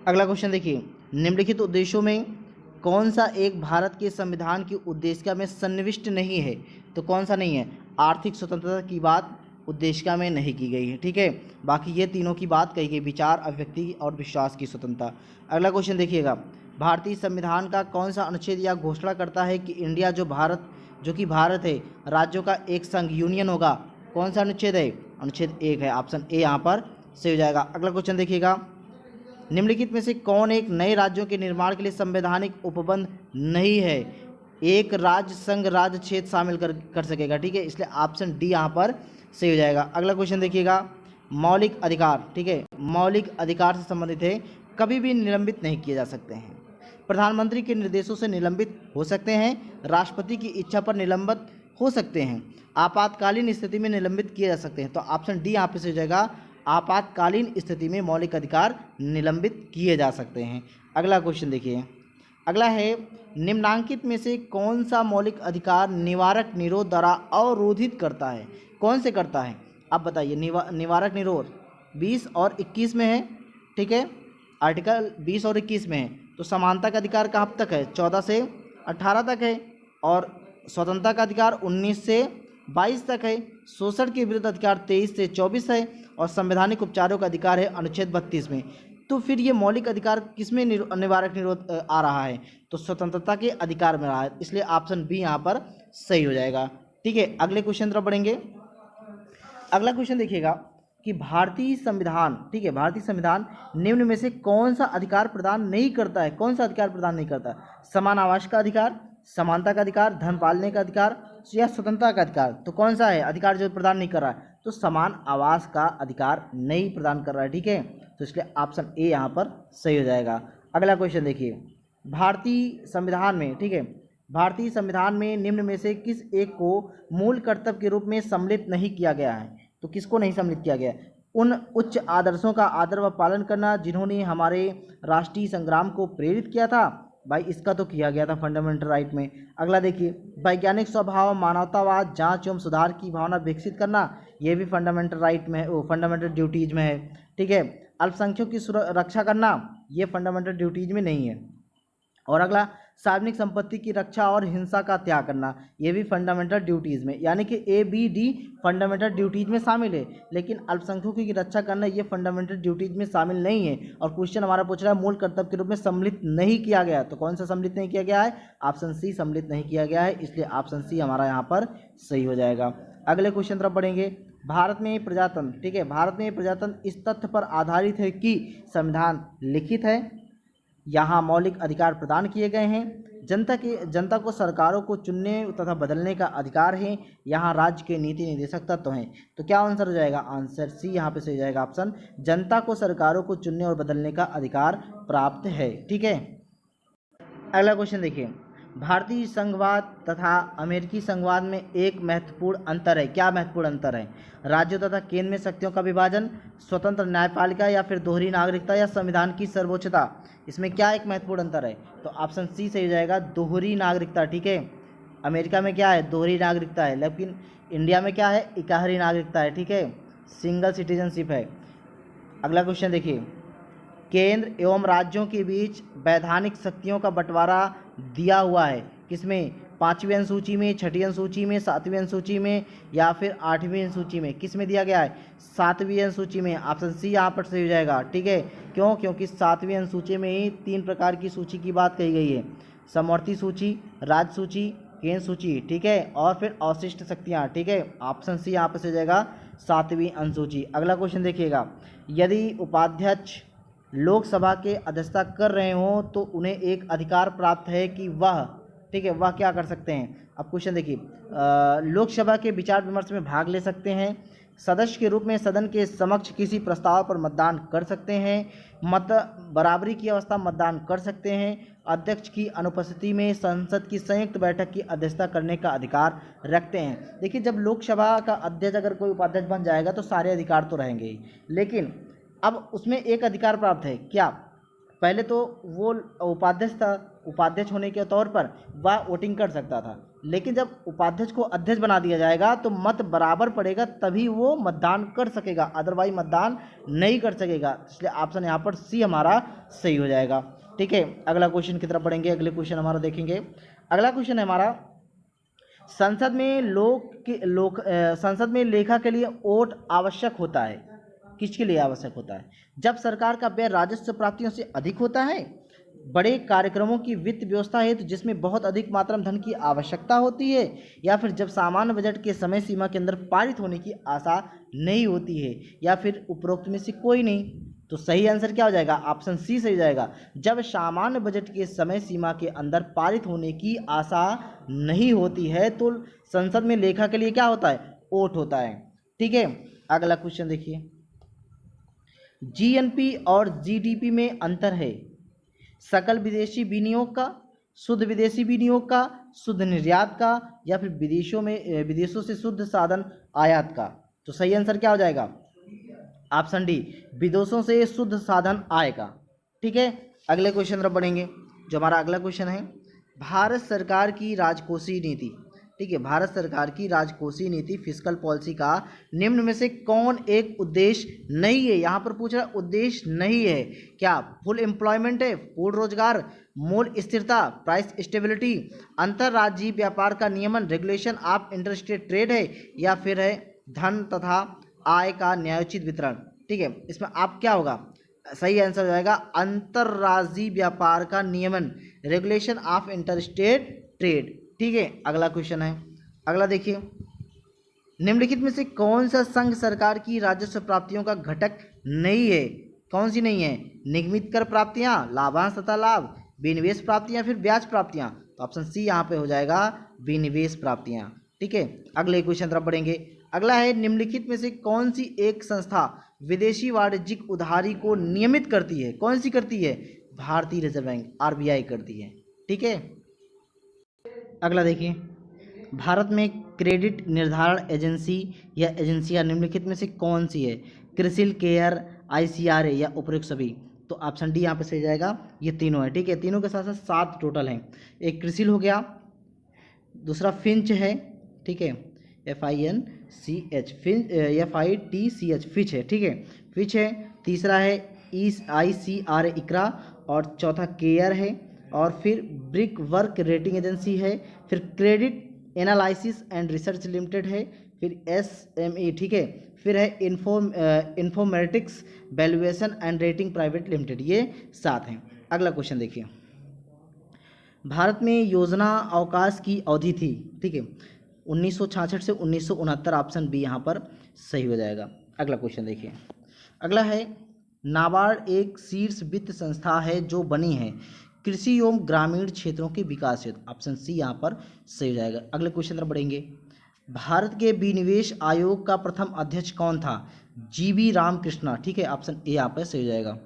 अगला क्वेश्चन देखिए, निम्नलिखित उद्देश्यों में कौन सा एक भारत के संविधान की उद्देशिका में सन्निविष्ट नहीं है? तो कौन सा नहीं है? आर्थिक स्वतंत्रता की बात उद्देशिका में नहीं की गई है। ठीक है, बाकी ये तीनों की बात कही गई, विचार, अभिव्यक्ति और विश्वास की स्वतंत्रता। अगला क्वेश्चन देखिएगा, भारतीय संविधान का कौन सा अनुच्छेद यह घोषणा करता है कि इंडिया जो कि भारत है राज्यों का एक संघ यूनियन होगा? कौन सा अनुच्छेद है? अनुच्छेद 1 है। ऑप्शन ए यहाँ पर सही हो जाएगा। अगला क्वेश्चन देखिएगा, निम्नलिखित में से कौन एक नए राज्यों के निर्माण के लिए संवैधानिक उपबंध नहीं है? एक राज्य संघ राज्य क्षेत्र शामिल कर सकेगा, ठीक है, इसलिए ऑप्शन डी यहाँ पर सही हो जाएगा। अगला क्वेश्चन देखिएगा, मौलिक अधिकार, ठीक है, मौलिक अधिकार से संबंधित है, कभी भी निलंबित नहीं किए जा सकते हैं। प्रधानमंत्री के निर्देशों से निलंबित हो सकते हैं, राष्ट्रपति की इच्छा पर निलंबित हो सकते हैं, आपातकालीन स्थिति में निलंबित किए जा सकते हैं। तो ऑप्शन डी यहाँ पे से हो जाएगा, आपातकालीन स्थिति में मौलिक अधिकार निलंबित किए जा सकते हैं। अगला क्वेश्चन देखिए, अगला है, निम्नांकित में से कौन सा मौलिक अधिकार निवारक निरोध द्वारा अवरोधित करता है? कौन से करता है आप बताइए? निवारक निरोध 20 और 21 में है, ठीक है, आर्टिकल 20 और 21 में है। तो समानता का अधिकार कहाँ तक है? 14 से 18 तक है, और स्वतंत्रता का अधिकार 19 से 22 तक है, शोषण के विरुद्ध अधिकार 23 से 24 है, और संवैधानिक उपचारों का अधिकार है अनुच्छेद 32 में। तो फिर ये मौलिक अधिकार किसमें निवारक निरोध आ रहा है? तो स्वतंत्रता के अधिकार में रहा है, इसलिए ऑप्शन बी यहाँ पर सही हो जाएगा, ठीक है। अगले क्वेश्चन तरफ बढ़ेंगे। अगला क्वेश्चन देखिएगा कि भारतीय संविधान, ठीक है, भारतीय संविधान निम्न में से कौन सा अधिकार प्रदान नहीं करता है? कौन सा अधिकार प्रदान नहीं करता? समान आवास का अधिकार, समानता का अधिकार, धन पालने का अधिकार, या स्वतंत्रता का अधिकार? तो कौन सा है अधिकार जो प्रदान नहीं कर रहा है? तो समान आवास का अधिकार नहीं प्रदान कर रहा है, ठीक है, तो इसलिए ऑप्शन ए यहाँ पर सही हो जाएगा। अगला क्वेश्चन देखिए, भारतीय संविधान में, ठीक है, भारतीय संविधान में निम्न में से किस एक को मूल कर्तव्य के रूप में सम्मिलित नहीं किया गया है? तो किसको नहीं सम्मिलित किया गया? उन उच्च आदर्शों का आदर व पालन करना जिन्होंने हमारे राष्ट्रीय संग्राम को प्रेरित किया था, भाई इसका तो किया गया था फंडामेंटल राइट में। अगला देखिए, वैज्ञानिक स्वभाव, मानवतावाद, जांच एवं सुधार की भावना विकसित करना, ये भी फंडामेंटल राइट में है, फंडामेंटल ड्यूटीज में है, ठीक है। अल्पसंख्यकों की रक्षा करना, ये फंडामेंटल ड्यूटीज में नहीं है। और अगला, सार्वजनिक संपत्ति की रक्षा और हिंसा का त्याग करना, ये भी फंडामेंटल ड्यूटीज़ में, यानी कि A B D fundamental duties में शामिल है, लेकिन अल्पसंख्यकों की रक्षा करना ये फंडामेंटल ड्यूटीज़ में शामिल नहीं है। और क्वेश्चन हमारा पूछ रहा है मूल कर्तव्य के रूप में सम्मिलित नहीं किया गया, तो कौन सा सम्मिलित नहीं किया गया है? ऑप्शन सी सम्मिलित नहीं किया गया है, इसलिए ऑप्शन सी हमारा यहाँ पर सही हो जाएगा। अगले क्वेश्चन तरफ बढ़ेंगे। भारत में प्रजातंत्र, ठीक है, भारत में प्रजातंत्र इस तथ्य पर आधारित है कि संविधान लिखित है, यहाँ मौलिक अधिकार प्रदान किए गए हैं, जनता को सरकारों को चुनने तथा बदलने का अधिकार है, यहाँ राज्य के नीति निर्देशक तत्व हैं। तो क्या आंसर हो जाएगा? आंसर सी यहाँ पे सही जाएगा, ऑप्शन, जनता को सरकारों को चुनने और बदलने का अधिकार प्राप्त है, ठीक है। अगला क्वेश्चन देखिए, भारतीय संघवाद तथा अमेरिकी संघवाद में एक महत्वपूर्ण अंतर है। क्या महत्वपूर्ण अंतर है? राज्यों तथा केंद्र में शक्तियों का विभाजन, स्वतंत्र न्यायपालिका, या फिर दोहरी नागरिकता, या संविधान की सर्वोच्चता? इसमें क्या एक महत्वपूर्ण अंतर है? तो ऑप्शन सी सही हो जाएगा, दोहरी नागरिकता, ठीक है। अमेरिका में क्या है? दोहरी नागरिकता है, लेकिन इंडिया में क्या है? इकहरी नागरिकता है, ठीक है, सिंगल सिटीजनशिप है। अगला क्वेश्चन देखिए, केंद्र एवं राज्यों के बीच वैधानिक शक्तियों का बंटवारा दिया हुआ है किसमें? 5वीं अनुसूची में, 6ठी अनुसूची में, 7वीं अनुसूची में, या फिर 8वीं अनुसूची में? किस में दिया गया है? 7वीं अनुसूची में। ऑप्शन सी यहाँ पर सही हो जाएगा, ठीक है। क्यों? क्योंकि 7वीं अनुसूची में ही 3 प्रकार की सूची की बात कही गई है, समवर्ती सूची, राज्य सूची, केंद्र सूची, ठीक है, और फिर अवशिष्ट शक्तियाँ, ठीक है। ऑप्शन सी यहाँ पर सही हो जाएगा, 7वीं अनुसूची। अगला क्वेश्चन देखिएगा, यदि उपाध्यक्ष लोकसभा के अध्यक्षता कर रहे हों तो उन्हें एक अधिकार प्राप्त है कि वह, ठीक है, वह क्या कर सकते हैं? अब क्वेश्चन देखिए, लोकसभा के विचार विमर्श में भाग ले सकते हैं, सदस्य के रूप में सदन के समक्ष किसी प्रस्ताव पर मतदान कर सकते हैं, मत बराबरी की अवस्था मतदान कर सकते हैं, अध्यक्ष की अनुपस्थिति में संसद की संयुक्त बैठक की अध्यक्षता करने का अधिकार रखते हैं। देखिए, जब लोकसभा का अध्यक्ष अगर कोई उपाध्यक्ष बन जाएगा तो सारे अधिकार तो रहेंगे ही, लेकिन अब उसमें एक अधिकार प्राप्त है। क्या? पहले तो वो उपाध्यक्ष था, उपाध्यक्ष होने के तौर पर वह वोटिंग कर सकता था, लेकिन जब उपाध्यक्ष को अध्यक्ष बना दिया जाएगा तो मत बराबर पड़ेगा तभी वो मतदान कर सकेगा, अदरवाइज मतदान नहीं कर सकेगा। इसलिए ऑप्शन यहाँ पर सी हमारा सही हो जाएगा, ठीक है। अगला क्वेश्चन की तरफ बढ़ेंगे। अगले क्वेश्चन हमारा देखेंगे। अगला क्वेश्चन है हमारा, संसद में लेखा के लिए वोट आवश्यक होता है। किसके लिए आवश्यक होता है? जब सरकार का व्यय राजस्व प्राप्तियों से अधिक होता है, बड़े कार्यक्रमों की वित्त व्यवस्था हेतु जिसमें बहुत अधिक मात्रा में धन की आवश्यकता होती है, या फिर जब सामान्य बजट के समय सीमा के अंदर पारित होने की आशा नहीं होती है, या फिर उपरोक्त में से कोई नहीं। तो सही आंसर क्या हो जाएगा? ऑप्शन सी सही हो जाएगा। जब सामान्य बजट के समय सीमा के अंदर पारित होने की आशा नहीं होती है तो संसद में लेखा के लिए क्या होता है? वोट होता है। ठीक है, अगला क्वेश्चन देखिए, जीएनपी और जीडीपी में अंतर है। सकल विदेशी विनियोग का, शुद्ध विदेशी विनियोग का, शुद्ध निर्यात का, या फिर विदेशों से शुद्ध साधन आयात का। तो सही आंसर क्या हो जाएगा? ऑप्शन डी, विदेशों से शुद्ध साधन आय का। ठीक है, अगले क्वेश्चन तरफ बढ़ेंगे। जो हमारा अगला क्वेश्चन है, भारत सरकार की राजकोषीय नीति। ठीक है, भारत सरकार की राजकोषीय नीति फिस्कल पॉलिसी का निम्न में से कौन एक उद्देश्य नहीं है? यहाँ पर पूछ रहा है उद्देश्य नहीं है। क्या फुल एम्प्लॉयमेंट है, पूर्ण रोजगार, मूल्य स्थिरता, प्राइस स्टेबिलिटी, अंतर्राज्यीय व्यापार का नियमन, रेगुलेशन ऑफ इंटरस्टेट ट्रेड है, या फिर है धन तथा आय का न्यायोचित वितरण। ठीक है, इसमें आप क्या होगा? सही आंसर हो जाएगा अंतर्राज्यीय व्यापार का नियमन, रेगुलेशन ऑफ इंटरस्टेट ट्रेड। ठीक है, अगला क्वेश्चन है, अगला देखिए, निम्नलिखित में से कौन सा संघ सरकार की राजस्व प्राप्तियों का घटक नहीं है? कौन सी नहीं है? निगमित कर प्राप्तियां, लाभांश तथा लाभ, विनिवेश प्राप्तियां, फिर ब्याज प्राप्तियां। तो ऑप्शन सी यहाँ पे हो जाएगा विनिवेश प्राप्तियां। ठीक है, अगले क्वेश्चन तरफ बढ़ेंगे। अगला है, निम्नलिखित में से कौन सी एक संस्था विदेशी वाणिज्यिक उधारी को नियमित करती है? कौन सी करती है? भारतीय रिजर्व बैंक, आरबीआई करती है। ठीक है, अगला देखिए, भारत में क्रेडिट निर्धारण एजेंसी या एजेंसियां निम्नलिखित में से कौन सी है? क्रिसिल, केयर, आईसीआरए, या उपरोक्त सभी। तो ऑप्शन डी यहाँ पे सही जाएगा, ये तीनों है। ठीक है, तीनों के साथ साथ 7 टोटल हैं। एक क्रिसिल हो गया, दूसरा फिंच है, ठीक है, FINCH, फिंच, FITCH, फिच है। ठीक है, फिच है। तीसरा है ICRA, इकरा, और चौथा केयर है, और फिर ब्रिक वर्क रेटिंग एजेंसी है, फिर credit analysis and research limited है, फिर SME। ठीक है, फिर है informatics valuation and rating private limited. ये 7 हैं। अगला क्वेश्चन देखिए, भारत में योजना अवकाश की अवधि थी। ठीक है, 1966 से 1969, ऑप्शन बी यहाँ पर सही हो जाएगा। अगला क्वेश्चन देखिए, अगला है, नाबार्ड एक शीर्ष वित्त संस्था है जो बनी है कृषि एवं ग्रामीण क्षेत्रों के विकास हेतु। ऑप्शन सी यहाँ पर सही हो जाएगा। अगले क्वेश्चन तरफ बढ़ेंगे। भारत के विनिवेश आयोग का प्रथम अध्यक्ष कौन था? GV रामकृष्णा। ठीक है, ऑप्शन ए यहाँ पर सही हो जाएगा।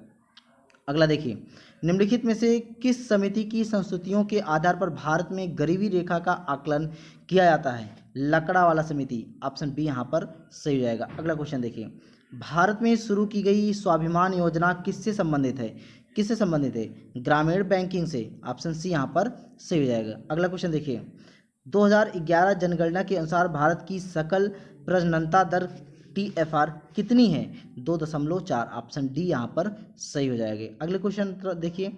अगला देखिए, निम्नलिखित में से किस समिति की संस्तुतियों के आधार पर भारत में गरीबी रेखा का आकलन किया जाता है? लकड़ावाला समिति। ऑप्शन बी यहाँ पर सही हो जाएगा। अगला क्वेश्चन देखिए, भारत में शुरू की गई स्वाभिमान योजना किससे संबंधित है? किससे संबंधित है? ग्रामीण बैंकिंग से। ऑप्शन सी यहाँ पर सही हो जाएगा। अगला क्वेश्चन देखिए, 2011 जनगणना के अनुसार भारत की सकल प्रजननता दर TFR कितनी है? 2.4। ऑप्शन डी यहाँ पर सही हो जाएगा। अगले क्वेश्चन देखिए,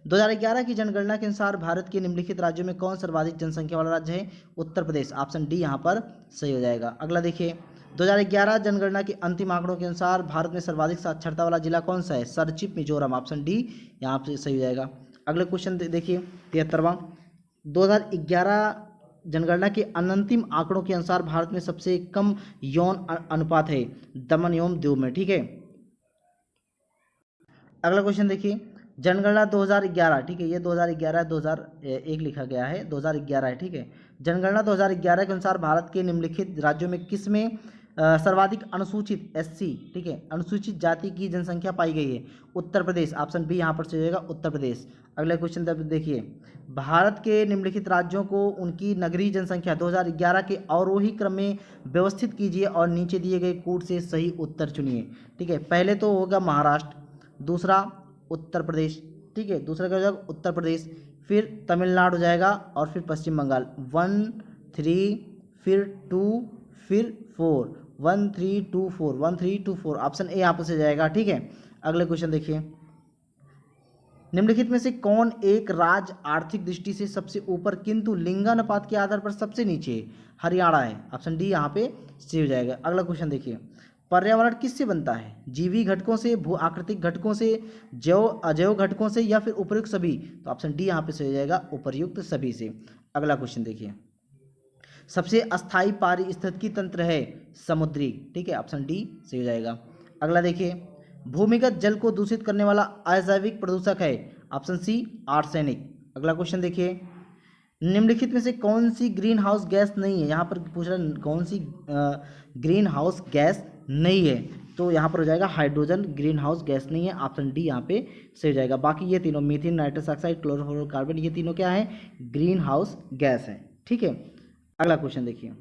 2011 की जनगणना के अनुसार भारत के निम्नलिखित राज्यों में कौन सर्वाधिक जनसंख्या वाला राज्य है? उत्तर प्रदेश। ऑप्शन डी यहाँ पर सही हो जाएगा। अगला देखिए, 2011 जनगणना के अंतिम आंकड़ों के अनुसार भारत में सर्वाधिक साक्षरता वाला जिला कौन सा है? सरचिप, मिजोरम। ऑप्शन डी यहाँ पर सही हो जाएगा। अगले क्वेश्चन देखिए, 73वां, 2011 जनगणना के अंतिम आंकड़ों के अनुसार भारत में सबसे कम यौन अनुपात है दमन एवं दीव में। ठीक है, अगला क्वेश्चन देखिए, जनगणना 2011। ठीक है, ये 2011 2001 लिखा गया है, 2011 है। ठीक है, जनगणना 2011 के अनुसार भारत के निम्नलिखित राज्यों में किस में सर्वाधिक अनुसूचित SC, ठीक है, अनुसूचित जाति की जनसंख्या पाई गई है? उत्तर प्रदेश। ऑप्शन बी यहाँ पर सही होगा, उत्तर प्रदेश। अगले क्वेश्चन देखिए, भारत के निम्नलिखित राज्यों को उनकी नगरीय जनसंख्या 2011 के अवरोही क्रम में व्यवस्थित कीजिए और नीचे दिए गए कूट से सही उत्तर चुनिए। ठीक है, पहले तो होगा महाराष्ट्र, दूसरा उत्तर प्रदेश। ठीक है, दूसरा क्या हो जाएगा? उत्तर प्रदेश, फिर तमिलनाडु हो जाएगा, और फिर पश्चिम बंगाल। 1 3 फिर 2 फिर 4, 1 3 2 4, 1 3 2 4। ऑप्शन ए यहाँ पर से जाएगा। ठीक है, अगले क्वेश्चन देखिए, निम्नलिखित में से कौन एक राज्य आर्थिक दृष्टि से सबसे ऊपर किंतु लिंगानुपात के आधार पर सबसे नीचे है? हरियाणा है। ऑप्शन डी यहाँ पे सही हो जाएगा। अगला क्वेश्चन देखिए, पर्यावरण किससे बनता है? जीवी घटकों से, भू आकृतिक घटकों से, जैव अजैव घटकों से, या फिर उपर्युक्त सभी? तो ऑप्शन डी यहाँ पे सही हो जाएगा, उपर्युक्त सभी से। अगला क्वेश्चन देखिए, सबसे अस्थायी पारिस्थितिकी तंत्र है समुद्री, ठीक है, ऑप्शन डी सही हो जाएगा। अगला देखिए, भूमिगत जल को दूषित करने वाला अजैविक प्रदूषक है, ऑप्शन सी आर्सेनिक। अगला क्वेश्चन देखिए, निम्नलिखित में से कौन सी ग्रीन हाउस गैस नहीं है? यहाँ पर पूछ रहा है कौन सी ग्रीन हाउस गैस नहीं है, तो यहाँ पर हो जाएगा हाइड्रोजन ग्रीन हाउस गैस नहीं है, ऑप्शन डी यहाँ पे सही हो जाएगा। बाकी ये तीनों मीथेन, नाइट्रस ऑक्साइड, क्लोरोफ्लोरोकार्बन, ये तीनों क्या है? ग्रीन हाउस गैस है, ठीक है। अगला क्वेश्चन देखिए,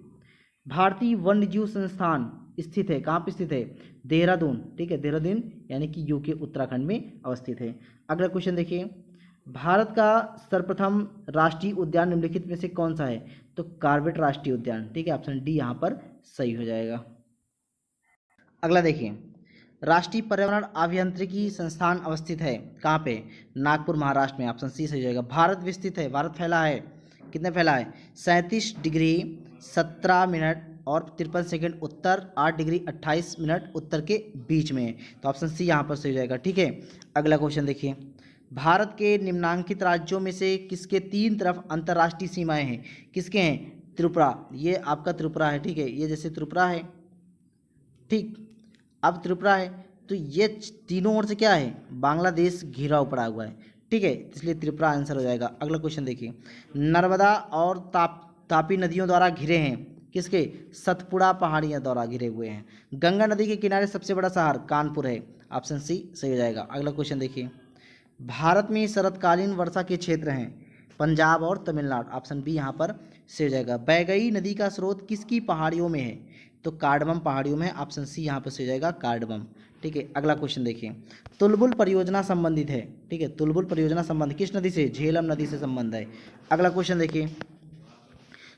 भारतीय वन्यजीव संस्थान स्थित है, कहाँ पे स्थित है? देहरादून, ठीक है, देहरादून यानी कि यूके उत्तराखंड में अवस्थित है। अगला क्वेश्चन देखिए, भारत का सर्वप्रथम राष्ट्रीय उद्यान निम्नलिखित में से कौन सा है? तो कॉर्बेट राष्ट्रीय उद्यान, ठीक है, ऑप्शन डी यहाँ पर सही हो जाएगा। अगला देखिए, राष्ट्रीय पर्यावरण अभियांत्रिकी संस्थान अवस्थित है कहाँ पे? नागपुर महाराष्ट्र में, ऑप्शन सी सही हो जाएगा। भारत विस्तृत है, भारत फैला है, कितने फैला है? 37 डिग्री 17 मिनट और 53 सेकंड उत्तर, 8 डिग्री 28 मिनट उत्तर के बीच में है, तो ऑप्शन सी यहाँ पर सही हो जाएगा, ठीक है। अगला क्वेश्चन देखिए, भारत के निम्नांकित राज्यों में से किसके 3 तरफ अंतर्राष्ट्रीय सीमाएं हैं? किसके हैं? त्रिपुरा, ये आपका त्रिपुरा है, ठीक है, ये जैसे त्रिपुरा है, ठीक, अब त्रिपुरा है तो ये तीनों ओर से क्या है? बांग्लादेश घिरा पड़ा हुआ है, ठीक है, इसलिए त्रिपुरा आंसर हो जाएगा। अगला क्वेश्चन देखिए, नर्मदा और तापी नदियों द्वारा घिरे हैं, किसके? सतपुड़ा पहाड़ियाँ द्वारा घिरे हुए हैं। गंगा नदी के किनारे सबसे बड़ा शहर कानपुर है, ऑप्शन सी सही हो जाएगा। अगला क्वेश्चन देखिए, भारत में शरतकालीन वर्षा के क्षेत्र हैं पंजाब और तमिलनाडु, ऑप्शन बी यहाँ पर सही हो जाएगा। बैगई नदी का स्रोत किसकी पहाड़ियों में है? तो कार्डमम पहाड़ियों में, ऑप्शन सी यहाँ पर सही हो जाएगा, कार्डमम, ठीक है। अगला क्वेश्चन देखिए, तुलबुल परियोजना संबंधित है, ठीक है, तुलबुल परियोजना संबंध किस नदी से? झेलम नदी से संबंध है। अगला क्वेश्चन देखिए,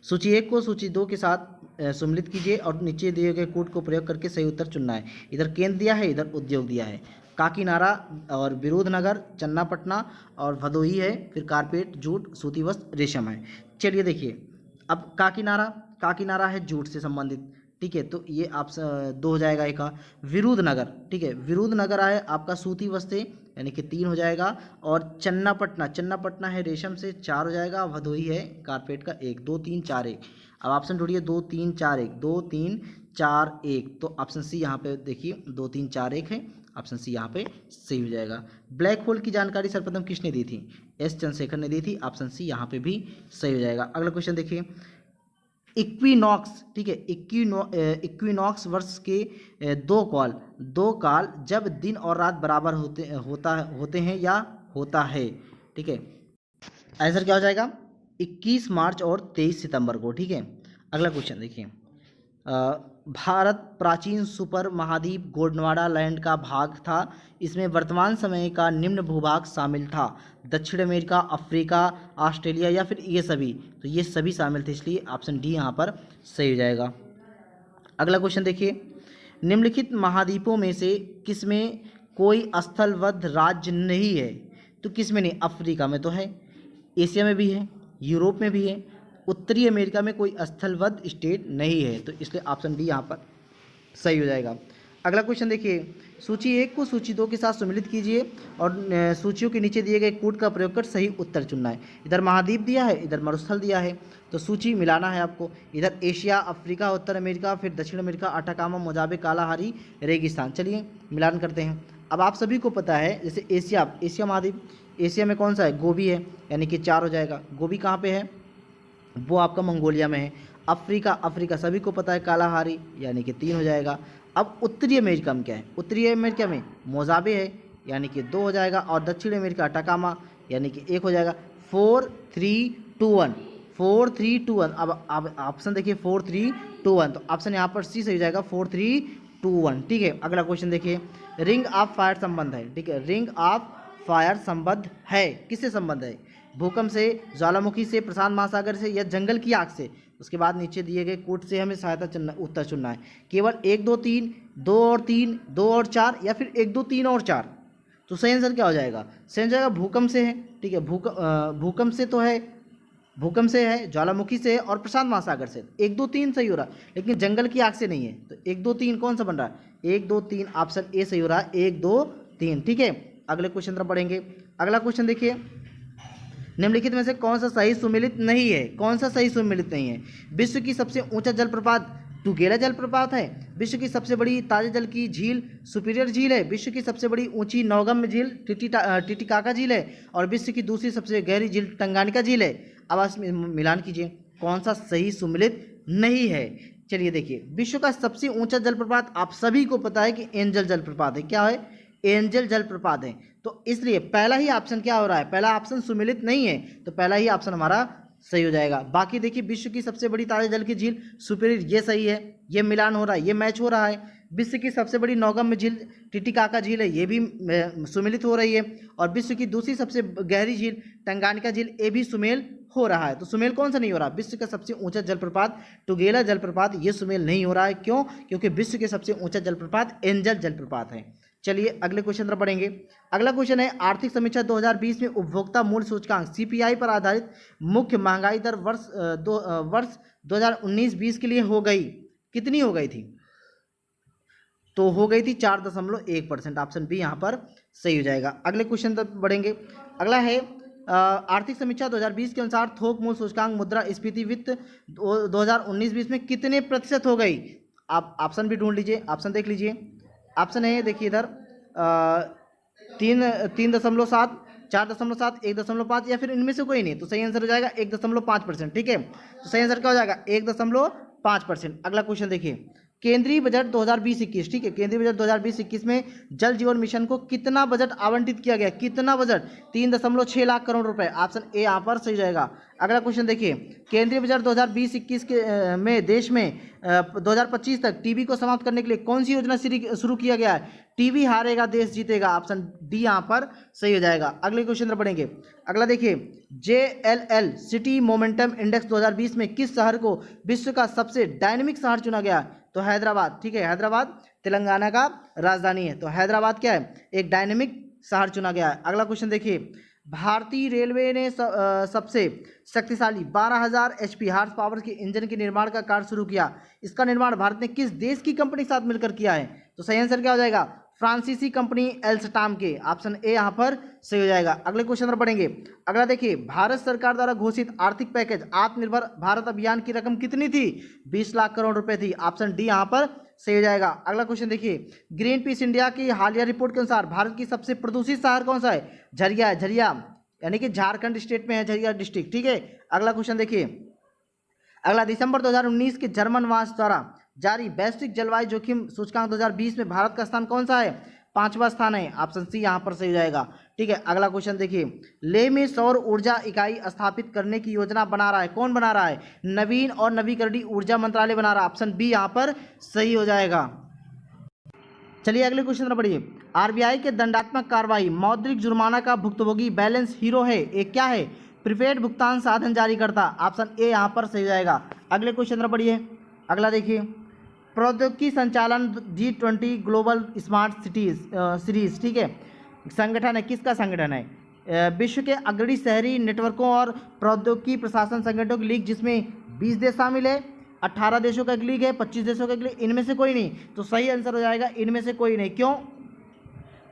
सूची 1 को सूची 2 के साथ सम्मिलित कीजिए और नीचे दिए गए कूट को प्रयोग करके सही उत्तर चुनना है। इधर केंद्र दिया है, इधर उद्योग दिया है। काकीनारा और विरुधनगर, चन्नापटना और भदोही है, फिर कारपेट, जूट, सूती वस्त्र, रेशम है। चलिए देखिए, अब काकीनारा है जूट से संबंधित, ठीक है, तो ये आप 2 हो जाएगा एक। विरुधनगर, ठीक है, विरुधनगर है आपका सूती वस्त्र यानी कि 3 हो जाएगा, और चन्नापटना है रेशम से 4 हो जाएगा, भदोही है कारपेट का 1, 2 3 4 1। अब ऑप्शन ढूंढिए, 2 3 4 1, 2 3 4 1, तो ऑप्शन सी यहाँ पे देखिए 2 3 4 1 है, ऑप्शन सी यहाँ पे सही हो जाएगा। ब्लैक होल की जानकारी सर्वप्रथम किसने दी थी? एस चंद्रशेखर ने दी थी, ऑप्शन सी यहाँ पे भी सही हो जाएगा। अगला क्वेश्चन देखिए, इक्विनॉक्स, ठीक है, इक्विनॉक्स वर्ष के 2 काल जब दिन और रात बराबर होते हैं या होता है, ठीक है, आंसर क्या हो जाएगा? 21 मार्च और 23 सितंबर को, ठीक है। अगला क्वेश्चन देखिए, भारत प्राचीन सुपर महाद्वीप गोंडवाना लैंड का भाग था, इसमें वर्तमान समय का निम्न भूभाग शामिल था, दक्षिण अमेरिका, अफ्रीका, ऑस्ट्रेलिया या फिर ये सभी? तो ये सभी शामिल थे, इसलिए ऑप्शन डी यहाँ पर सही हो जाएगा। अगला क्वेश्चन देखिए, निम्नलिखित महाद्वीपों में से किसमें कोई स्थलबद्ध राज्य नहीं है? तो किसमें नहीं? अफ्रीका में तो है, एशिया में भी है, यूरोप में भी है, उत्तरी अमेरिका में कोई स्थलबद्ध स्टेट नहीं है, तो इसलिए ऑप्शन डी यहाँ पर सही हो जाएगा। अगला क्वेश्चन देखिए, सूची 1 को सूची 2 के साथ सम्मिलित कीजिए और सूचियों के नीचे दिए गए कूट का प्रयोग कर सही उत्तर चुनना है। इधर महाद्वीप दिया है, इधर मरुस्थल दिया है, तो सूची मिलाना है आपको। इधर एशिया, अफ्रीका, उत्तर अमेरिका, फिर दक्षिण अमेरिका, अटाकामा, मोजाम्बिक, कालाहारी, रेगिस्तान। चलिए मिलान करते हैं। अब आप सभी को पता है, जैसे एशिया महाद्वीप, एशिया में कौन सा है? गोबी है, यानी कि 4 हो जाएगा। गोबी कहाँ पे है? वो आपका मंगोलिया में है। अफ्रीका सभी को पता है, कालाहारी, यानी कि 3 हो जाएगा। अब उत्तरी अमेरिका में क्या है? उत्तरी अमेरिका में मोजाम्बिक है, यानी कि 2 हो जाएगा, और दक्षिण अमेरिका अटाकामा, यानी कि 1 हो जाएगा। 4 3 2 1, 4 3 2 1। अब ऑप्शन देखिए 4 3 2 1, तो ऑप्शन यहाँ पर सी सही हो जाएगा, 4 3 2 1, ठीक है। अगला क्वेश्चन देखिए, रिंग ऑफ फायर संबंध है, ठीक है, रिंग ऑफ फायर संबंध है, किससे संबंध है? भूकंप से, ज्वालामुखी से, प्रशांत महासागर से, या जंगल की आग से? उसके बाद नीचे दिए गए कूट से हमें उत्तर चुनना है। केवल 1 2 3, 2 और 3, 2 और 4, या फिर 1 2 3 और 4? तो सही आंसर क्या हो जाएगा? सही हो जाएगा भूकंप से है, ठीक है, भूकंप से तो है, भूकंप से है, ज्वालामुखी से है, और प्रशांत महासागर से। 1 2 3 सही हो रहा है, लेकिन जंगल की आग से नहीं है, तो 1 2 3 कौन सा बन रहा है? 1 2 3 ऑप्शन ए सही हो रहा है, 1 2 3, ठीक है। अगले क्वेश्चन तरफ बढ़ेंगे। अगला क्वेश्चन देखिए, निम्नलिखित में से कौन सा सही सुमेलित नहीं है? कौन सा सही सुमेलित नहीं है? विश्व की सबसे ऊंचा जलप्रपात टुगेला जलप्रपात है। विश्व की सबसे बड़ी ताजे जल की झील सुपीरियर झील है। विश्व की सबसे बड़ी ऊंची नौगम्य झील टिटिकाका झील है। और विश्व की दूसरी सबसे गहरी झील टंगानिका झील है। अब आप मिलान कीजिए, कौन सा सही सुमेलित नहीं है? चलिए देखिए, विश्व का सबसे ऊंचा जलप्रपात आप सभी को पता है कि एंजल जलप्रपात है। क्या है? एंजल जलप्रपात है। तो इसलिए पहला ही ऑप्शन क्या हो रहा है? पहला ऑप्शन सुमेलित नहीं है, तो पहला ही ऑप्शन हमारा सही हो जाएगा। बाकी देखिए, विश्व की सबसे बड़ी ताजे जल की झील सुपीरियर, ये सही है, ये मिलान हो रहा है, ये मैच हो रहा है। विश्व की सबसे बड़ी नौगम्य झील टिटिकाका झील है, ये भी सुमेलित हो रही है। और विश्व की दूसरी सबसे गहरी झील टंगानिका झील, ये भी सुमेल हो रहा है। तो सुमेल कौन सा नहीं हो रहा? विश्व का सबसे ऊंचा जलप्रपात टुगेला जलप्रपात, ये सुमेल नहीं हो रहा है। क्यों? क्योंकि विश्व के सबसे ऊंचा जलप्रपात एंजल जलप्रपात है। चलिए अगले क्वेश्चन तरफ बढ़ेंगे। अगला क्वेश्चन है, आर्थिक समीक्षा 2020 में उपभोक्ता मूल्य सूचकांक सीपीआई पर आधारित मुख्य महंगाई दर वर्ष 2019-20 के लिए हो गई, कितनी हो गई थी? तो हो गई थी 4.1%। ऑप्शन बी यहाँ पर सही हो जाएगा। अगले क्वेश्चन तरफ बढ़ेंगे। अगला है, आर्थिक समीक्षा 2020 के अनुसार थोक मूल्य सूचकांक मुद्रास्फीति वित्त 2019-20 में कितने प्रतिशत हो गई? आप ऑप्शन भी ढूंढ लीजिए, ऑप्शन देख लीजिए। ऑप्शन है, देखिए इधर 3.7, 4.7, 1.5 या फिर इनमें से कोई नहीं। तो सही आंसर हो जाएगा 1.5%, ठीक है। तो सही आंसर क्या हो जाएगा? 1.5%। अगला क्वेश्चन देखिए, केंद्रीय बजट 2020-21, ठीक है, केंद्रीय बजट 2020-21 में जल जीवन मिशन को कितना बजट आवंटित किया गया? कितना बजट? 3.6 लाख करोड़ रुपए। ऑप्शन ए यहाँ पर सही जाएगा। अगला क्वेश्चन देखिए, केंद्रीय बजट 2020-21 के में देश में 2025 तक टीबी को समाप्त करने के लिए कौन सी योजना शुरू किया गया है? टीबी हारेगा देश जीतेगा। ऑप्शन डी यहाँ पर सही हो जाएगा। अगले क्वेश्चन पर पढ़ेंगे। अगला देखिए, JLL सिटी मोमेंटम इंडेक्स 2020 में किस शहर को विश्व का सबसे डायनेमिक शहर चुना गया? तो हैदराबाद, ठीक है, हैदराबाद तेलंगाना का राजधानी है। तो हैदराबाद क्या है? एक डायनेमिक शहर चुना गया है। अगला क्वेश्चन देखिए, भारतीय रेलवे ने सबसे शक्तिशाली 12,000 HP हार्स पावर के इंजन के निर्माण का कार्य शुरू किया। इसका निर्माण भारत ने किस देश की कंपनी के साथ मिलकर किया है? तो सही आंसर क्या हो जाएगा? फ्रांसीसी कंपनी एल्स्टाम के। ऑप्शन ए यहाँ पर सही हो जाएगा। अगले क्वेश्चन पर पढ़ेंगे। अगला देखिए, भारत सरकार द्वारा घोषित आर्थिक पैकेज आत्मनिर्भर भारत अभियान की रकम कितनी थी? 20 लाख करोड़ रुपए थी। ऑप्शन डी यहाँ पर सही हो जाएगा। अगला क्वेश्चन देखिए, ग्रीन पीस इंडिया की हालिया रिपोर्ट के अनुसार भारत की सबसे प्रदूषित शहर कौन सा है? झरिया है, झरिया यानी कि झारखंड स्टेट में है झरिया डिस्ट्रिक्ट, ठीक है। अगला क्वेश्चन देखिए, अगला दिसंबर 2019 के जर्मन वास द्वारा जारी वैश्विक जलवायु जोखिम सूचकांक 2020 में भारत का स्थान कौन सा है? 5वां स्थान है। ऑप्शन सी यहाँ पर सही हो जाएगा, ठीक है। अगला क्वेश्चन देखिए, लेह में सौर ऊर्जा इकाई स्थापित करने की योजना बना रहा है, कौन बना रहा है? नवीन और नवीकरणीय ऊर्जा मंत्रालय बना रहा है। ऑप्शन बी यहाँ पर सही हो जाएगा। चलिए अगले क्वेश्चन पर पढ़िए। आरबीआई के दंडात्मक कार्रवाई मौद्रिक जुर्माना का भुक्तभोगी बैलेंस हीरो है, एक क्या है? प्रीपेड भुगतान साधन जारी करता। ऑप्शन ए यहाँ पर सही हो जाएगा। अगले क्वेश्चन पर पढ़िए। अगला देखिए, प्रौद्योगिकी संचालन G20 global smart cities series, ठीक है, संगठन है, किसका संगठन है? विश्व के अग्रणी शहरी नेटवर्कों और प्रौद्योगिकी प्रशासन संगठनों की लीग, जिसमें 20 देश शामिल है, 18 देशों का एक लीग है, 25 देशों का एक लीग, इनमें से कोई नहीं। तो सही आंसर हो जाएगा इनमें से कोई नहीं। क्यों?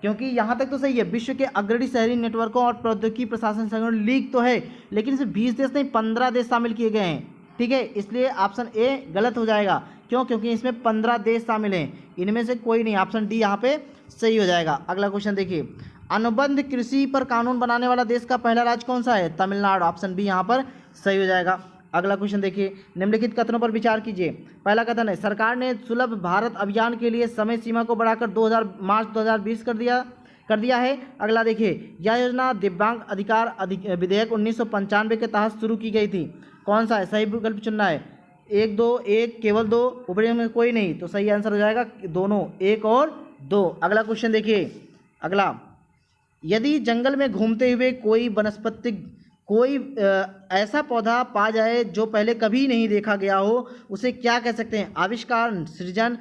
क्योंकि यहाँ तक तो सही है, विश्व के अग्रणी शहरी नेटवर्कों और प्रौद्योगिकी प्रशासन संगठन लीग तो है, लेकिन इसमें 20 देश नहीं 15 देश शामिल किए गए हैं, ठीक है। इसलिए ऑप्शन ए गलत हो जाएगा। क्यों? क्योंकि इसमें 15 देश शामिल हैं, इनमें से कोई नहीं। ऑप्शन डी यहाँ पे सही हो जाएगा। अगला क्वेश्चन देखिए, अनुबंध कृषि पर कानून बनाने वाला देश का पहला राज्य कौन सा है? तमिलनाडु। ऑप्शन बी यहाँ पर सही हो जाएगा। अगला क्वेश्चन देखिए, निम्नलिखित कथनों पर विचार कीजिए। पहला कथन है, सरकार ने सुलभ भारत अभियान के लिए समय सीमा को बढ़ाकर मार्च 2020 कर दिया है। अगला देखिए, यह योजना दिव्यांग अधिकार विधेयक 1995 के तहत शुरू की गई थी। कौन सा है? सही विकल्प चुनना है। 1 2 1 केवल 2, ऊपर में कोई नहीं। तो सही आंसर हो जाएगा दोनों, 1 और 2। अगला क्वेश्चन देखिए। अगला, यदि जंगल में घूमते हुए कोई ऐसा पौधा पा जाए जो पहले कभी नहीं देखा गया हो, उसे क्या कह सकते हैं? आविष्कार, सृजन,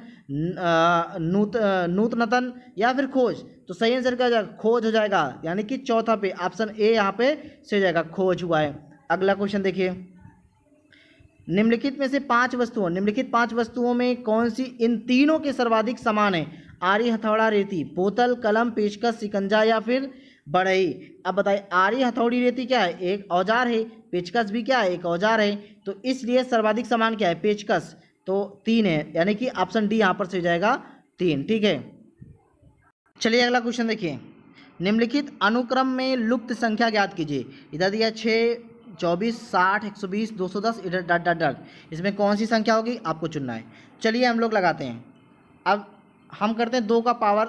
नूतनतन या फिर खोज? तो सही आंसर क्या हो जाएगा? खोज हो जाएगा, यानी कि चौथा पे ऑप्शन ए यहाँ पे सही हो जाएगा, खोज हुआ है। अगला क्वेश्चन देखिए, निम्नलिखित में से 5 वस्तुओं में कौन सी इन तीनों के सर्वाधिक समान है? आरी हथौड़ा रेती, बोतल कलम पेचकस शिकंजा या फिर बढ़ई। अब बताइए आरी हथौड़ी रेती क्या है, एक औजार है, पेचकस भी क्या है, एक औजार है, तो इसलिए सर्वाधिक समान क्या है, पेचकस, तो 3 है, यानी कि ऑप्शन डी यहाँ पर से हो जाएगा 3। ठीक है, चलिए अगला क्वेश्चन देखिए, निम्नलिखित अनुक्रम में लुप्त संख्या ज्ञात कीजिए। इधर दिया 6, 24, 60, 120, 210, इधर डट डट डट, इसमें कौन सी संख्या होगी आपको चुनना है। चलिए हम लोग लगाते हैं, अब हम करते हैं 2 का पावर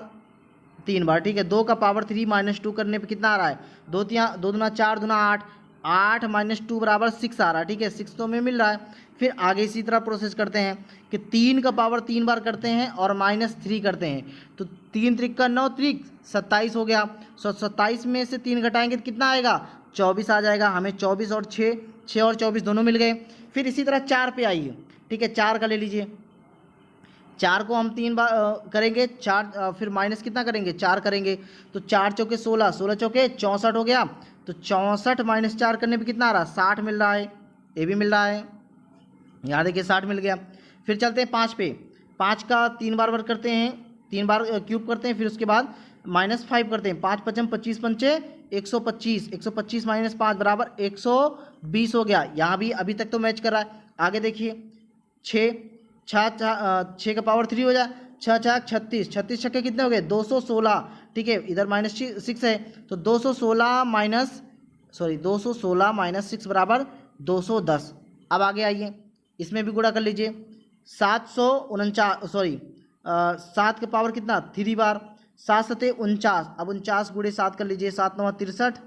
3 बार, ठीक है, 2 का पावर 3 माइनस 2 करने पे कितना आ रहा है, 2 दूना 4 दूना 8, 8 माइनस 2 बराबर 6 आ रहा है, ठीक है, 6 तो हमें मिल रहा है। फिर आगे इसी तरह प्रोसेस करते हैं कि 3 का पावर 3 बार करते हैं और -3 करते हैं, तो 3 त्रिक का 9 त्रिक 27 हो गया। 27 में से 3 घटाएंगे तो कितना आएगा, 24 आ जाएगा। हमें 24 और 6 और 24 दोनों मिल गए। फिर इसी तरह 4 पे आइए, ठीक है, 4 का ले लीजिए, 4 को हम 3 बार करेंगे, 4 फिर माइनस कितना करेंगे, 4 करेंगे, तो 4 चौके 16, 16 चौके 64 हो गया, तो 64 माइनस 4 करने पे कितना आ रहा है, 60 मिल रहा है, ये भी मिल रहा है, यहाँ देखिए 60 मिल गया। फिर चलते हैं 5 पे, 5 का 3 बार वर्क करते हैं, 3 बार क्यूब करते हैं, फिर उसके बाद -5 करते हैं, 5 पचम 25 पंचे 125, 125 माइनस 5 बराबर 120 हो गया। यहाँ भी अभी तक तो मैच कर रहा है। आगे देखिए 6 का पावर 3 हो जाए, 6 6 36, 36 छक्के कितने हो गए, 216, ठीक है, इधर -6 है, तो 216 माइनस 6 बराबर 210। अब आगे आइए, इसमें भी गुणा कर लीजिए, 7 का पावर कितना 3 बार, 7 सते 49, अब 49 गुणे 7 कर लीजिए, 7 9 63,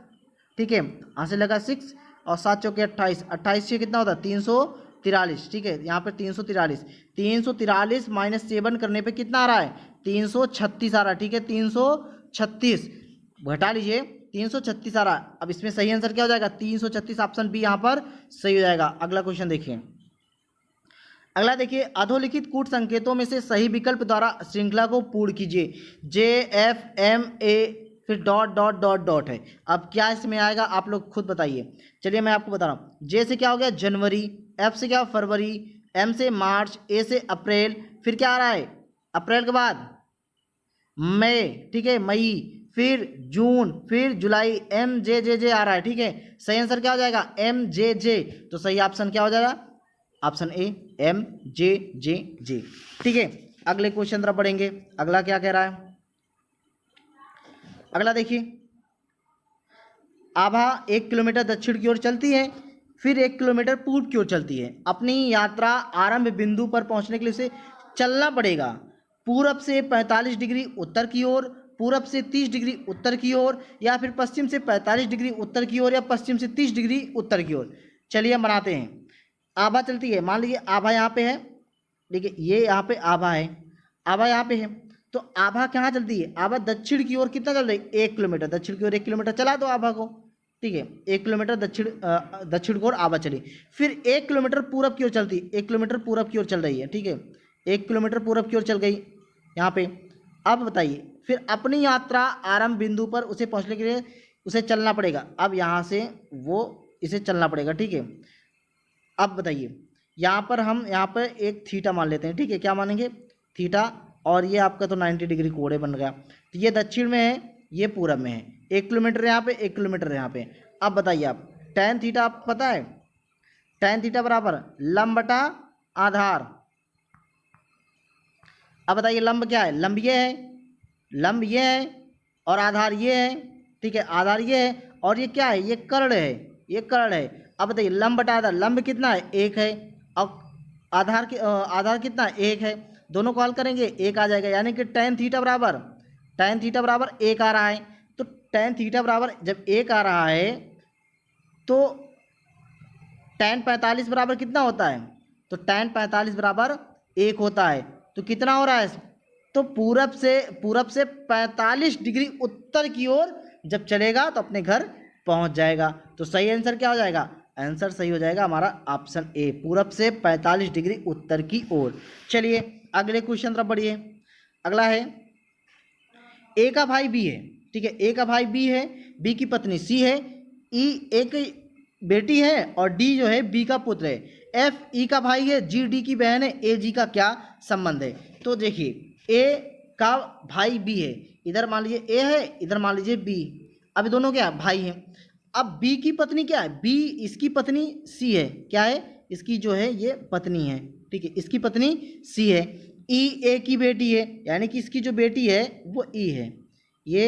ठीक है, यहाँ से लगा 6 और 7 चौके 28, 28 से कितना होता है 343, ठीक है, यहाँ पर 343, 343 माइनस 7 करने पे कितना आ रहा है, 336 आ रहा है, ठीक है, 336 घटा लीजिए, 336 आ रहा है। अब इसमें सही आंसर क्या हो जाएगा, 336, ऑप्शन बी यहाँ पर सही हो जाएगा। अगला क्वेश्चन देखिए, अगला देखिए, अधोलिखित कूट संकेतों में से सही विकल्प द्वारा श्रृंखला को पूर्ण कीजिए। JFMA फिर डॉट डॉट डॉट डॉट है। अब क्या इसमें आएगा आप लोग खुद बताइए। चलिए मैं आपको बता रहा हूँ, जे से क्या हो गया जनवरी, F से क्या फरवरी, M से मार्च, A से अप्रैल, फिर क्या आ रहा है अप्रैल के बाद मई, ठीक है, मई, फिर जून, फिर जुलाई, MJJJ आ रहा है, ठीक है, सही आंसर क्या हो जाएगा MJJ, तो सही ऑप्शन क्या हो जाएगा, ऑप्शन ए MJJJ, ठीक है। अगले क्वेश्चन तरफ बढ़ेंगे, अगला क्या कह रहा है, अगला देखिए, आभा 1 किलोमीटर दक्षिण की ओर चलती है, फिर 1 किलोमीटर पूर्व की ओर चलती है। अपनी यात्रा आरंभ बिंदु पर पहुंचने के लिए उसे चलना पड़ेगा पूरब से 45 डिग्री उत्तर की ओर, पूरब से 30 डिग्री उत्तर की ओर, या फिर पश्चिम से 45 डिग्री उत्तर की ओर, या पश्चिम से 30 डिग्री उत्तर की ओर। चलिए हम बनाते हैं, आभा चलती है, मान लीजिए आभा यहाँ पे है, देखिए ये यहाँ पे आभा है, आभा यहाँ पे है, तो आभा कहाँ चलती है, आभा दक्षिण की ओर कितना चल रही है 1 किलोमीटर, दक्षिण की ओर 1 किलोमीटर चला दो आभा को, ठीक है, 1 किलोमीटर दक्षिण की ओर आभा चली, फिर 1 किलोमीटर पूरब की ओर चलती, 1 किलोमीटर पूरब की ओर चल रही है, ठीक है, 1 किलोमीटर पूरब की ओर चल गई यहाँ पे। अब बताइए, फिर अपनी यात्रा आरंभ बिंदु पर उसे पहुँचने के लिए उसे चलना पड़ेगा, अब यहाँ से वो इसे चलना पड़ेगा, ठीक है। अब बताइए, यहाँ पर हम यहाँ पर एक थीटा मान लेते हैं, ठीक है, क्या मानेंगे थीटा, और ये आपका तो 90 डिग्री कोण बन गया, तो ये दक्षिण में है, ये पूरब में है, 1 किलोमीटर यहाँ पे, 1 किलोमीटर यहाँ पे। अब बताइए आप tan थीटा आपको पता है, tan थीटा बराबर लंब बटा आधार। अब बताइए लंब क्या है, लंब ये है, लंब ये है, और आधार ये है, ठीक है, आधार ये है, और ये क्या है, ये कर्ण है, ये कर्ण है। अब बताइए लंब बटा आधार, लंब कितना है 1 है, और आधार कितना है 1 है, दोनों को हल करेंगे 1 आ जाएगा, यानी कि tan थीटा बराबर 1 आ रहा है। तो tan थीटा बराबर जब 1 आ रहा है तो tan 45 बराबर कितना होता है, तो tan 45 बराबर 1 होता है, तो कितना हो रहा है, तो पूरब से 45 डिग्री उत्तर की ओर जब चलेगा तो अपने घर पहुंच जाएगा। तो सही आंसर क्या हो जाएगा, आंसर सही हो जाएगा हमारा ऑप्शन ए, पूरब से 45 डिग्री उत्तर की ओर। चलिए अगले क्वेश्चन तरफ बढ़िए, अगला है, ए का भाई बी है, ठीक है, ए का भाई बी है, बी की पत्नी सी है, ई एक बेटी है, और डी जो है बी का पुत्र है, एफ ई का भाई है, जी डी की बहन है, ए जी का क्या संबंध है। तो देखिए ए का भाई बी है, इधर मान लीजिए ए है, इधर मान लीजिए बी, अब दोनों क्या भाई हैं। अब बी की पत्नी क्या है, बी इसकी पत्नी सी है, क्या है इसकी जो है ये पत्नी है, ठीक है, इसकी पत्नी सी है। ई ए की बेटी है, यानी कि इसकी जो बेटी है वो ई है, ये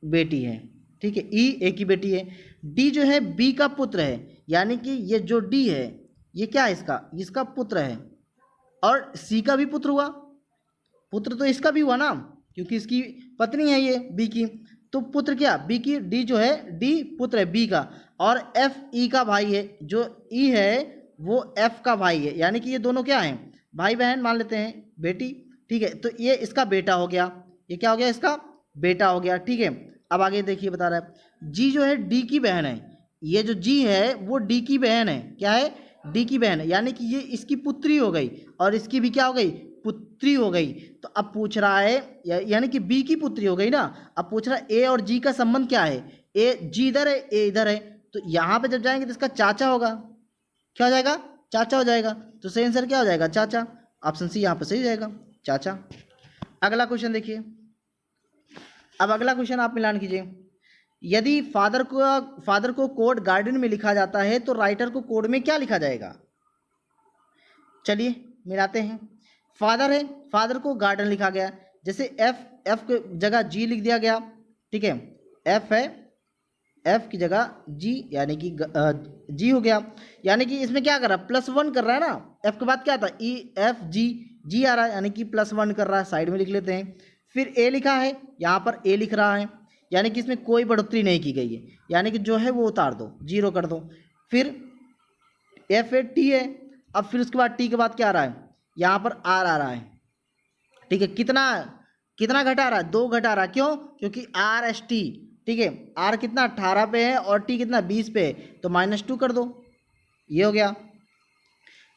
बेटी है, ठीक है, ई ए की बेटी है। डी जो है बी का पुत्र है, यानी कि ये जो डी है ये क्या है इसका पुत्र है, और सी का भी पुत्र हुआ, पुत्र तो इसका भी हुआ ना, क्योंकि इसकी पत्नी है ये बी की, तो पुत्र क्या बी की, डी जो है डी पुत्र है बी का, और एफ ई का भाई है, जो ई है वो एफ का भाई है, यानी कि ये दोनों क्या हैं भाई बहन मान लेते हैं, बेटी, ठीक है। तो ये इसका बेटा हो गया, ये क्या हो गया इसका बेटा हो गया, ठीक है। अब आगे देखिए बता रहा है जी जो है डी की बहन है, ये जो जी है वो डी की बहन है, क्या है डी की बहन है, यानी कि ये इसकी पुत्री हो गई और इसकी भी क्या हो गई पुत्री हो गई। तो अब पूछ रहा है यानी कि बी की पुत्री हो गई ना, अब पूछ रहा है ए और जी का संबंध क्या है, ए जी इधर है ए इधर है, तो यहाँ पे जब जाएंगे तो इसका चाचा होगा, क्या हो जाएगा चाचा हो जाएगा, तो सही आंसर क्या हो जाएगा चाचा, ऑप्शन सी यहाँ पे सही हो जाएगा चाचा। अगला क्वेश्चन देखिए, अब अगला क्वेश्चन आप मिलान कीजिए, यदि फादर को कोड गार्डन में लिखा जाता है तो राइटर को कोड में क्या लिखा जाएगा। चलिए मिलाते हैं, फादर है, फादर को गार्डन लिखा गया, जैसे एफ की जगह जी लिख दिया गया, ठीक है, एफ है, एफ की जगह जी, यानी कि जी हो गया, यानी कि इसमें क्या कर रहा है +1 कर रहा है ना, एफ के बाद क्या था ई एफ जी, जी आ रहा है यानी कि +1 कर रहा है, साइड में लिख लेते हैं। फिर ए लिखा है, यहाँ पर ए लिख रहा है, यानी कि इसमें कोई बढ़ोतरी नहीं की गई है, यानी कि जो है वो उतार दो, 0 कर दो। फिर एफ है, टी है, अब फिर उसके बाद टी के बाद क्या आ रहा है, यहाँ पर आर आ रहा है, ठीक है, कितना घटा रहा है 2 घटा रहा है, क्यों क्योंकि आर एस टी, ठीक है, आर कितना 18 पे है और टी कितना 20 पे है, तो -2 कर दो, ये हो गया।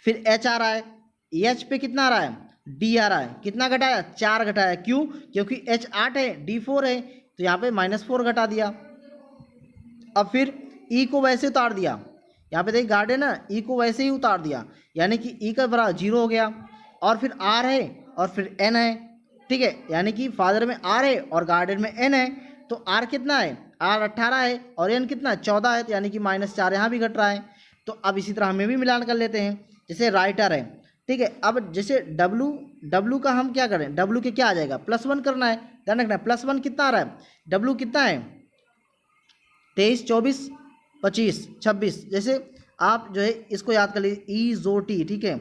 फिर एच आ रहा है, एच पे कितना आ रहा है डी आ रहा है, कितना घटाया 4 घटाया, क्यों क्योंकि एच 8 है डी 4 है, तो यहाँ पे -4 घटा दिया। अब फिर ई को वैसे उतार दिया, यहाँ पे देखिए गार्ड है ना, ई को वैसे ही उतार दिया, यानी कि ई का बराबर 0 हो गया, और फिर आर है और फिर एन है, ठीक है, यानी कि फादर में आर है और गार्डन में एन है, तो आर कितना है आर 18 है और एन कितना 14 है, तो यानी कि -4 यहाँ भी घट रहा है। तो अब इसी तरह हमें भी मिलान कर लेते हैं, जैसे राइटर है, ठीक है, अब जैसे डब्लू का हम क्या करें, डब्लू के क्या आ जाएगा +1 करना है, ध्यान रखना है +1 कितना आ रहा है, डब्लू कितना है 23 24 25 26, जैसे आप जो है इसको याद कर लीजिए ई जोटी, ठीक है,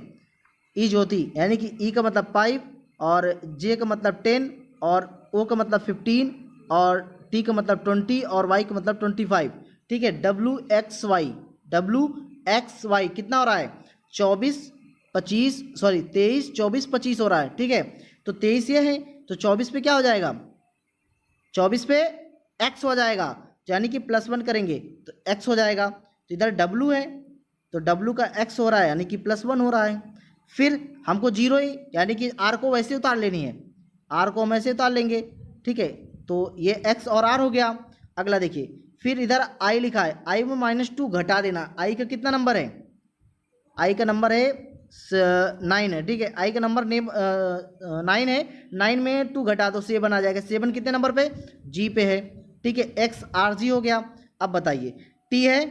ई ज्योति, यानी कि ई का मतलब 5 और जे का मतलब 10 और ओ का मतलब 15 और टी का मतलब 20 और वाई का मतलब 25, ठीक है, डब्लू एक्स वाई कितना हो रहा है 23 24 25 हो रहा है, ठीक है, तो 23 ये है, तो 24 पे क्या हो जाएगा 24 पे x हो जाएगा, यानी कि +1 करेंगे तो x हो जाएगा, तो इधर w है तो w का x हो रहा है, यानी कि +1 हो रहा है। फिर हमको 0 ही, यानी कि r को वैसे उतार लेनी है, r को हम ऐसे उतार लेंगे, ठीक है, तो ये x और r हो गया। अगला देखिए, फिर इधर i लिखा है, i में -2 घटा देना, i का कितना नंबर है, i का नंबर है 9 है, ठीक है, i का नंबर 9 है, 9 में 2 घटा दो 7 आ जाएगा, 7 कितने नंबर पे g पे है, ठीक है, x r g हो गया। अब बताइए t है,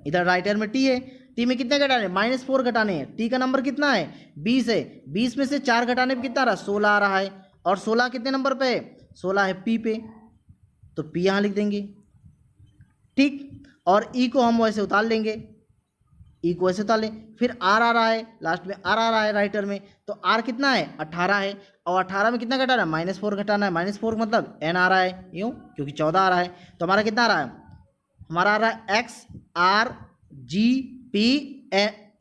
इधर राइटर में t है, t में कितने घटाने -4 घटाने हैं, t का नंबर कितना है 20 है, 20 में से 4 घटाने पे कितना आ रहा है 16 आ रहा है, और 16 कितने नंबर पे है 16 है p पे, तो p यहाँ लिख देंगे, ठीक, और e को हम वैसे उतार लेंगे, ई को ऐसे उतार लें। फिर आर आ रहा है, लास्ट में आर आ रहा है राइटर में, तो आर कितना है 18 है, और 18 में कितना घटाना है -4 घटाना है, -4 मतलब एन आ रहा है, यूँ क्योंकि 14 आ रहा है, तो हमारा कितना आ रहा है, हमारा आ रहा है X R G P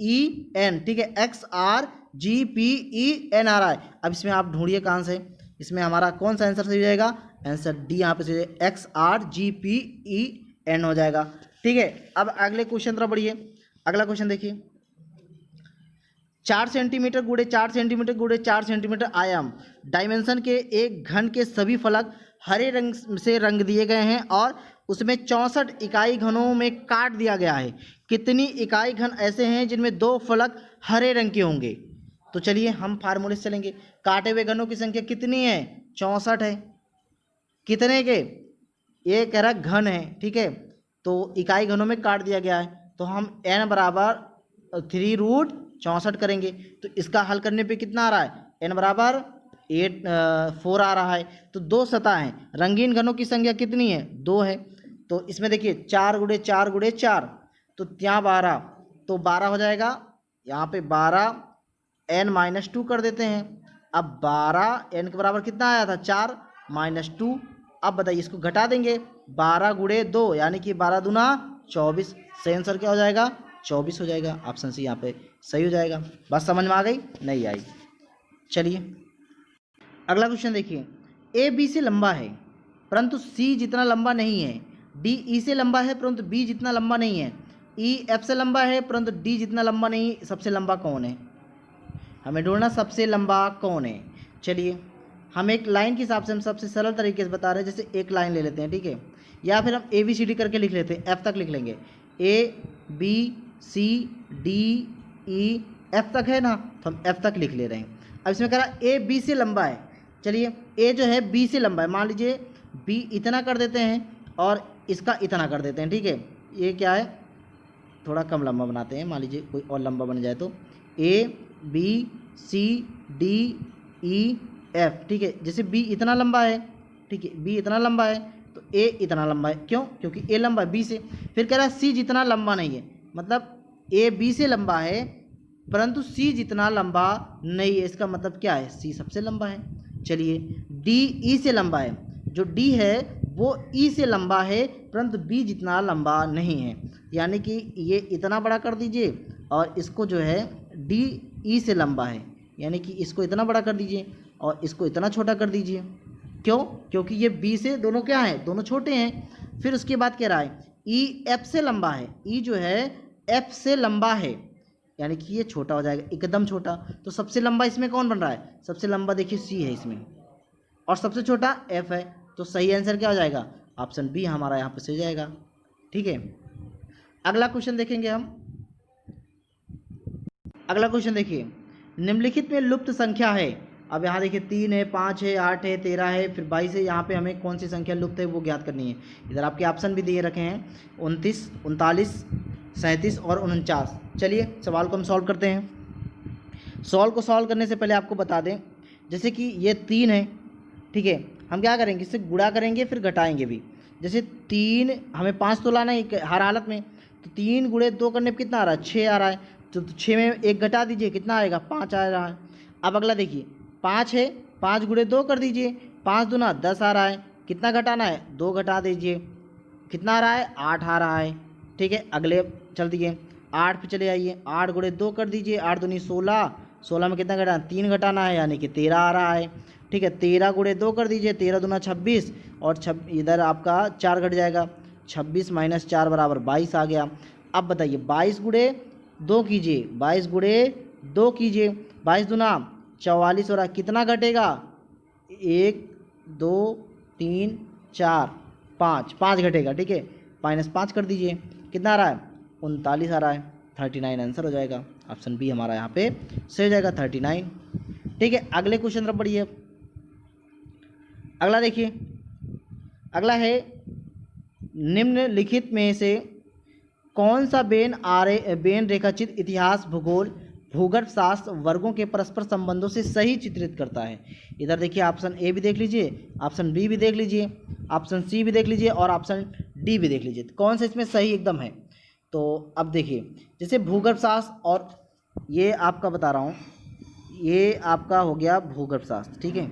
E N, ठीक है, X R G P E N आ रहा है। अब इसमें आप ढूंढिए कहाँ से, इसमें हमारा कौन सा आंसर सही हो जाएगा, आंसर डी यहाँ पे सही, X R G P E N हो जाएगा, ठीक है। अब अगले क्वेश्चन तरफ बढ़िए, अगला क्वेश्चन देखिए, 4 सेंटीमीटर गुड़े 4 सेंटीमीटर गुड़े 4 सेंटीमीटर आयाम डायमेंशन के एक घन के सभी फलक हरे रंग से रंग दिए गए हैं और उसमें 64 इकाई घनों में काट दिया गया है, कितनी इकाई घन ऐसे हैं जिनमें 2 फलक हरे रंग के होंगे। तो चलिए हम फार्मूले से चलेंगे। काटे हुए घनों की संख्या कितनी है? 64 है। कितने के? ये कह रहा घन है, ठीक है, तो इकाई घनों में काट दिया गया है, तो हम n बराबर 3√64 करेंगे। तो इसका हल करने पे कितना आ रहा है? n बराबर 4 आ रहा है। तो 2 सतह हैं। रंगीन घनों की संख्या कितनी है? 2 है। तो इसमें देखिए 4 गुणे 4 गुणे 4, तो यहाँ 12, तो 12 हो जाएगा। यहाँ पे 12 n-2 कर देते हैं। अब 12 n के बराबर कितना आया था? 4 -2। अब बताइए इसको घटा देंगे, 12 गुणे 2 यानी कि 12 दूना 24। सही आंसर क्या हो जाएगा? 24 हो जाएगा। ऑप्शन सी यहाँ पे सही हो जाएगा। बात समझ में आ गई? नहीं आई? चलिए अगला क्वेश्चन देखिए। ए बी से लंबा है परंतु सी जितना लंबा नहीं है। डी ई से लंबा है परंतु बी जितना लंबा नहीं है। ई एफ से लंबा है परंतु डी जितना लंबा नहीं। सबसे लंबा कौन है? हमें ढूंढना सबसे लंबा कौन है। चलिए हम एक लाइन के हिसाब से हम सबसे सरल तरीके से बता रहे हैं। जैसे एक लाइन ले लेते हैं, ठीक है, या फिर हम ए बी सी डी करके लिख लेते हैं, एफ तक लिख लेंगे। A B C D E F तक है ना, तो हम एफ तक लिख ले रहे हैं। अब इसमें कह रहा ए बी से लंबा है। चलिए ए जो है बी से लंबा है, मान लीजिए बी इतना कर देते हैं और इसका इतना कर देते हैं, ठीक है। ये क्या है? थोड़ा कम लंबा बनाते हैं, मान लीजिए कोई और लंबा बन जाए। तो A B C D E F, ठीक है। जैसे बी इतना लंबा है, ठीक है, बी इतना लंबा है तो ए इतना लंबा है। क्यों? क्योंकि ए लंबा है बी से। फिर कह रहा है सी जितना लंबा नहीं है, मतलब ए बी से लंबा है परंतु सी जितना लंबा नहीं है। इसका मतलब क्या है? सी सबसे लंबा है। चलिए डी ई से लंबा है, जो डी है वो ई से लंबा है परंतु बी जितना लंबा नहीं है। यानी कि ये इतना बड़ा कर दीजिए और इसको जो है डी ई से लंबा है, यानी कि इसको इतना बड़ा कर दीजिए और इसको इतना छोटा कर दीजिए। क्यों? क्योंकि ये बी से दोनों क्या हैं? दोनों छोटे हैं। फिर उसके बाद कह रहा है ई एफ से लंबा है। ई जो है एफ से लंबा है, यानी कि ये छोटा हो जाएगा, एकदम छोटा। तो सबसे लंबा इसमें कौन बन रहा है? सबसे लंबा देखिए सी है इसमें, और सबसे छोटा एफ है। तो सही आंसर क्या हो जाएगा? ऑप्शन बी हमारा यहाँ पे सही जाएगा, ठीक है। अगला क्वेश्चन देखेंगे हम। अगला क्वेश्चन देखिए, निम्नलिखित में लुप्त संख्या है। अब यहाँ देखिए 3 है, 5 है, 8 है, 13 है, फिर 22 है। यहाँ पे हमें कौन सी संख्या लुप्त है वो ज्ञात करनी है। इधर आपके ऑप्शन भी दिए रखे हैं 29, 39, 37 और 49। चलिए सवाल को हम सॉल्व करते हैं। सॉल्व को सॉल्व करने से पहले आपको बता दें, जैसे कि ये 3 है, ठीक है, हम क्या करेंगे? इससे गुणा करेंगे फिर घटाएंगे भी। जैसे 3 हमें 5 तो लाना है हर हालत में, तो 3 गुणे 2 करने पर कितना आ रहा है? 6 आ रहा है। तो 6 में 1 घटा दीजिए, कितना आएगा? 5 आ रहा है। अब अगला देखिए 5 है, 5 गुणे 2 कर दीजिए, 5 दूना 10 आ रहा है। कितना घटाना है? 2 घटा दीजिए, कितना आ रहा है? 8 आ रहा है, ठीक है। अगले चल दिए 8 पे चले आइए, 8 गुणे 2 कर दीजिए, 8 दूनी 16, 16 में कितना घटाना? 3 घटाना है, यानी कि 13 आ रहा है, ठीक है। 13 गुणे 2 कर दीजिए, 13 दूना 26 और इधर आपका 4 घट जाएगा, 26 - 4 बराबर 22 आ गया। अब बताइए 22 गुणे 2 कीजिए, 22 गुणे 2 कीजिए, 22 दूना 44 हो रहा है। कितना घटेगा? 1 2 3 4 5, 5 घटेगा, ठीक है। -5 कर दीजिए, कितना आ रहा है? 39 आ रहा है। 39 आंसर हो जाएगा। ऑप्शन बी हमारा यहाँ पे सही हो जाएगा, 39, ठीक है। अगले क्वेश्चन तरफ बढ़िए। अगला देखिए, अगला है निम्नलिखित में से कौन सा बेन रेखाचित्र इतिहास, भूगोल, भूगर्भ शास्त्र वर्गों के परस्पर संबंधों से सही चित्रित करता है। इधर देखिए ऑप्शन ए भी देख लीजिए, ऑप्शन बी भी देख लीजिए, ऑप्शन सी भी देख लीजिए और ऑप्शन डी भी देख लीजिए, कौन सा इसमें सही एकदम है। तो अब देखिए जैसे भूगर्भ शास्त्र, और ये आपका बता रहा हूँ, ये आपका हो गया भूगर्भ शास्त्र, ठीक है।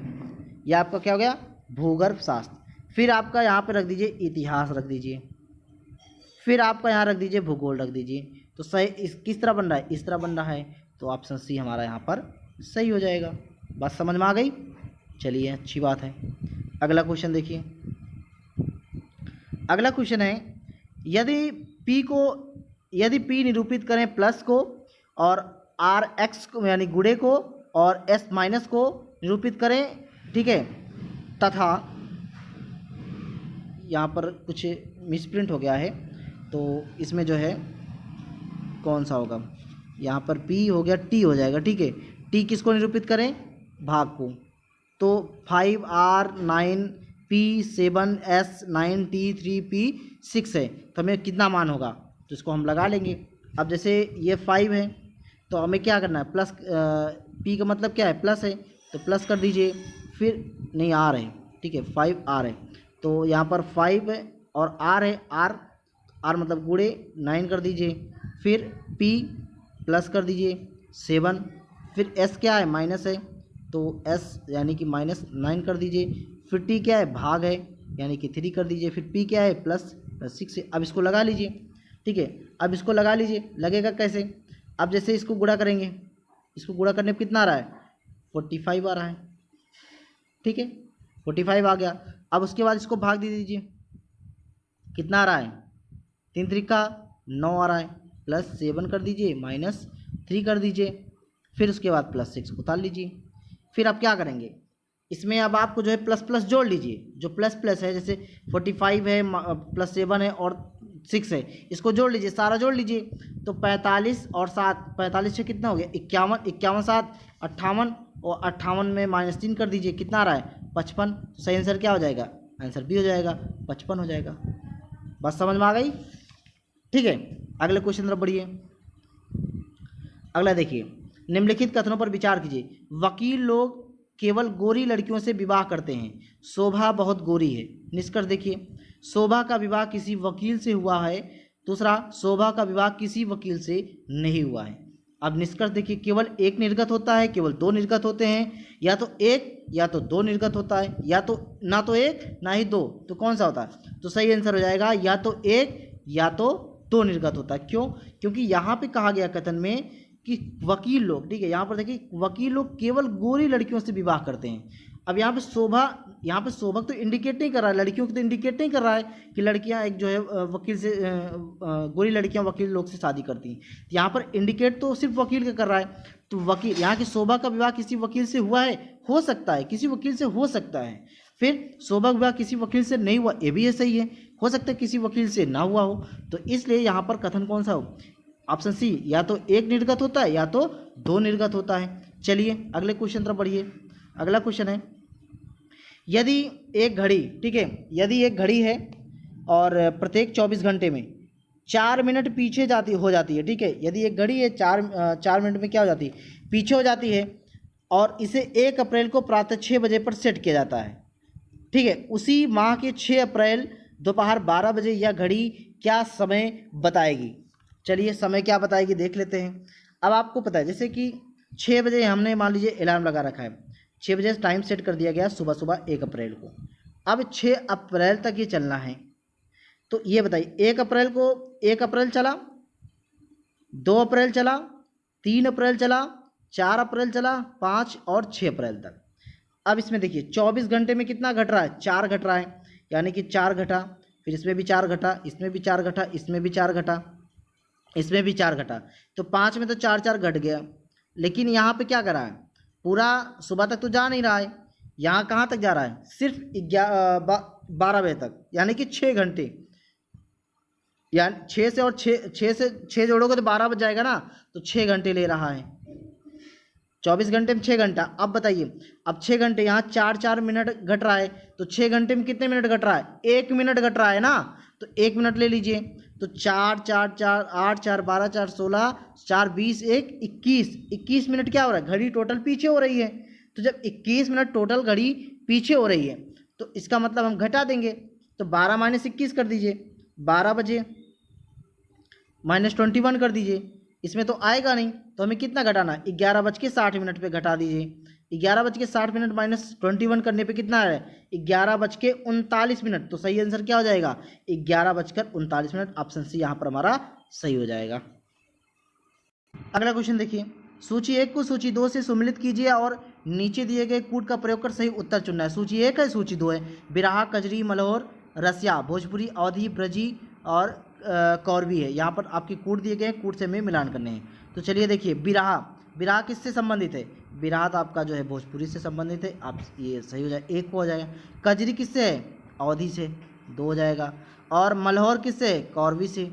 ये आपका क्या हो गया? भूगर्भ शास्त्र। फिर आपका यहाँ पे रख दीजिए इतिहास रख दीजिए, फिर आपका यहाँ रख दीजिए भूगोल रख दीजिए। तो सही किस तरह बन रहा है? इस तरह बन रहा है। तो ऑप्शन सी हमारा यहाँ पर सही हो जाएगा। बात समझ में आ गई? चलिए अच्छी बात है। अगला क्वेश्चन देखिए। अगला क्वेश्चन है, यदि P निरूपित करें प्लस को और RX को यानी गुणे को और S माइनस को निरूपित करें, ठीक है, तथा यहाँ पर कुछ मिसप्रिंट हो गया है, तो इसमें जो है कौन सा होगा? यहाँ पर P हो गया, T हो जाएगा, ठीक है। टी किसको निरूपित करें, भाग को, तो 5R9P7S9T3P6 है, तो हमें कितना मान होगा, तो इसको हम लगा लेंगे। अब जैसे ये 5 है तो हमें क्या करना है, प्लस, पी का मतलब क्या है, प्लस है, तो प्लस कर दीजिए, फिर नहीं आर है, ठीक है, 5R है, तो यहाँ पर 5 है और आर है, आर मतलब गुणे 9 कर दीजिए, फिर पी प्लस कर दीजिए 7, फिर एस क्या है, माइनस है, तो एस यानी कि -9 कर दीजिए, फिर टी क्या है, भाग है, यानी कि 3 कर दीजिए, फिर पी क्या है, +6 है। अब इसको लगा लीजिए, ठीक है, अब इसको लगा लीजिए, लगेगा कैसे, अब जैसे इसको गुणा करेंगे, इसको गुणा करने पर कितना आ रहा है, 45 आ रहा है, ठीक है, 45 आ गया। अब उसके बाद इसको भाग दे दीजिए, कितना आ रहा है, 3 त्रिका 9 आ रहा है, +7 कर दीजिए, -3 कर दीजिए, फिर उसके बाद +6 उतार लीजिए। फिर आप क्या करेंगे, इसमें अब आपको जो है प्लस प्लस जोड़ लीजिए, जो प्लस प्लस है, जैसे 45 है +7 है और 6 है, इसको जोड़ लीजिए, सारा जोड़ लीजिए, तो 45 और 7, 45 से कितना हो गया, 51, 51 7 58, और 58 में -3 कर दीजिए, कितना आ रहा है, 55, तो सही आंसर क्या हो जाएगा, आंसर बी हो जाएगा, 55 हो जाएगा। बस समझ में आ गई, ठीक है। अगले क्वेश्चन तरफ बढ़िए। अगला देखिए, निम्नलिखित कथनों पर विचार कीजिए। वकील लोग केवल गोरी लड़कियों से विवाह करते हैं, शोभा बहुत गोरी है। निष्कर्ष देखिए, शोभा का विवाह किसी वकील से हुआ है, दूसरा शोभा का विवाह किसी वकील से नहीं हुआ है। अब निष्कर्ष देखिए, केवल एक निर्गत होता है, केवल दो निर्गत होते हैं, या तो एक या तो दो निर्गत होता है, या तो ना तो एक ना ही दो, तो कौन सा होता है, तो सही आंसर हो जाएगा या तो एक या तो दो निर्गत होता है। क्यों, क्योंकि यहाँ पे कहा गया कथन में कि वकील लोग, ठीक है, यहाँ पर देखिए वकील लोग केवल गोरी लड़कियों से विवाह करते हैं। अब यहाँ पे शोभा तो इंडिकेट नहीं कर रहा है, लड़कियों को तो इंडिकेट नहीं कर रहा है कि लड़कियाँ एक जो है वकील से, गोरी लड़कियाँ वकील लोग से शादी करती हैं, यहाँ पर इंडिकेट तो सिर्फ वकील का कर रहा है। तो वकील, यहाँ की शोभा का विवाह किसी वकील से हुआ है, हो सकता है किसी वकील से हो सकता है, फिर शोभा का विवाह किसी वकील से नहीं हुआ, ये भी है, सही है, हो सकता है किसी वकील से ना हुआ हो, तो इसलिए यहाँ पर कथन कौन सा हो, ऑप्शन सी, या तो एक निर्गत होता है या तो दो निर्गत होता है। चलिए अगले क्वेश्चन तरफ बढ़िए। अगला क्वेश्चन है, यदि एक घड़ी, ठीक है, यदि एक घड़ी है और प्रत्येक 24 घंटे में 4 मिनट पीछे हो जाती है, ठीक है, यदि एक घड़ी है 4 मिनट में क्या हो जाती है, पीछे हो जाती है, और इसे 1 अप्रैल को प्रातः 6 बजे पर सेट किया जाता है, ठीक है, उसी माह के 6 अप्रैल दोपहर 12 बजे यह घड़ी क्या समय बताएगी। चलिए समय क्या बताएगी देख लेते हैं। अब आपको पता है जैसे कि 6 बजे हमने मान लीजिए अलार्म लगा रखा है, 6 बजे टाइम सेट कर दिया गया सुबह सुबह 1 अप्रैल को। अब 6 अप्रैल तक ये चलना है, तो ये बताइए 1 अप्रैल को 1 अप्रैल चला, 2 अप्रैल चला, 3 अप्रैल चला, 4 अप्रैल चला, 5 और 6 अप्रैल तक। अब इसमें देखिए 24 घंटे में कितना घट रहा है, 4 घट रहा है, यानी कि 4 घटा, फिर इसमें भी 4 घटा, इसमें भी 4 घटा, इसमें भी 4 घटा, इसमें भी 4 घटा, तो 5 में तो 4 4 घट गया। लेकिन यहाँ पे क्या करा है, पूरा सुबह तक तो जा नहीं रहा है, यहाँ कहाँ तक जा रहा है, सिर्फ 12 बजे तक, यानी कि 6 घंटे, यानी 6 से और 6 जोड़ोगे तो 12 बज जाएगा ना, तो 6 घंटे ले रहा है, 24 घंटे में 6 घंटा। अब बताइए, अब 6 घंटे यहाँ 4 4 मिनट घट रहा है, तो 6 घंटे में कितने मिनट घट रहा है, 1 मिनट घट रहा है ना, तो 1 मिनट ले लीजिए, तो 4 4 4 8 4 12 4 16 4 20 1 21 मिनट क्या हो रहा है, घड़ी टोटल पीछे हो रही है। तो जब 21 मिनट टोटल घड़ी पीछे हो रही है, तो इसका मतलब हम घटा देंगे, तो 12 - 21 कर दीजिए, 12 बजे -21 कर दीजिए, इसमें तो आएगा नहीं, तो हमें कितना घटाना है, 11:60 पे घटा दीजिए, 11:60 -21 करने पे कितना है, 11:39। तो सही आंसर क्या हो जाएगा, 11:39। ऑप्शन सी यहाँ पर हमारा सही हो जाएगा। अगला क्वेश्चन देखिए, सूची 1 को सूची 2 से सम्मिलित कीजिए और नीचे दिए गए कूट का प्रयोग कर सही उत्तर चुनना है। सूची 1 है, सूची 2 है, बिरहा, कजरी, मल्होर, रसिया, भोजपुरी, अवधी, ब्रजी और कौरवी है। यहाँ पर आपके कूट दिए गए हैं, कूट से हमें मिलान करने हैं। तो चलिए देखिए, बिरहा किससे संबंधित है, बिरहा तो आपका जो है भोजपुरी से संबंधित है, आप ये सही हो जाएगा, 1 हो जाएगा। कजरी किससे है, अवधी से, 2 हो जाएगा। और मल्होर किससे है, कौरवी से,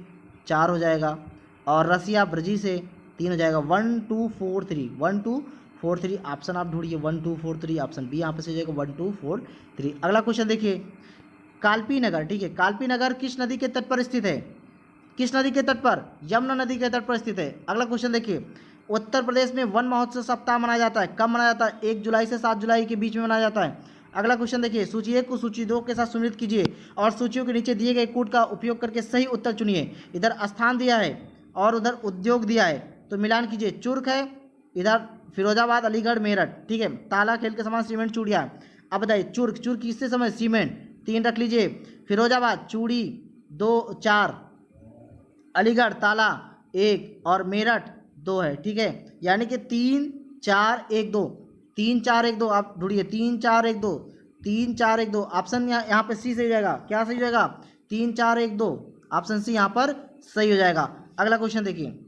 4 हो जाएगा। और रसिया ब्रजी से 3 हो जाएगा। 1 2 4 3, 1 2 4 3 ऑप्शन आप ढूंढिए 1 2 4 3 ऑप्शन बी यहाँ पर सही हो जाएगा 1 2 4 3। अगला क्वेश्चन देखिए कालपी नगर, ठीक है, कालपी नगर किस नदी के तट पर स्थित है? किस नदी के तट पर? यमुना नदी के तट पर स्थित है। अगला क्वेश्चन देखिए उत्तर प्रदेश में वन महोत्सव सप्ताह मनाया जाता है, कब मनाया जाता है? 1 जुलाई से 7 जुलाई के बीच में मनाया जाता है। अगला क्वेश्चन देखिए सूची 1 को सूची 2 के साथ सम्मिलित कीजिए और सूचियों के नीचे दिए गए कूट का उपयोग करके सही उत्तर चुनिए। इधर स्थान दिया है और उधर उद्योग दिया है, तो मिलान कीजिए। चुर्क है, इधर फिरोजाबाद, अलीगढ़, मेरठ, ठीक है। ताला खेल के समान सीमेंट चूड़िया। अब बताइए चुर्क, चुर्क किससे समय? सीमेंट 3 रख लीजिए। फिरोजाबाद चूड़ी 2 4, अलीगढ़ ताला 1 और मेरठ 2 है, ठीक है। यानी कि 3 4 1 2, 3 4 1 2 आप ढूंढिए 3 4 1 2, 3 4 1 2 ऑप्शन यहाँ पे सी सही हो जाएगा। क्या सही हो जाएगा? 3 4 1 2 ऑप्शन सी यहाँ पर सही हो जाएगा। अगला क्वेश्चन देखिए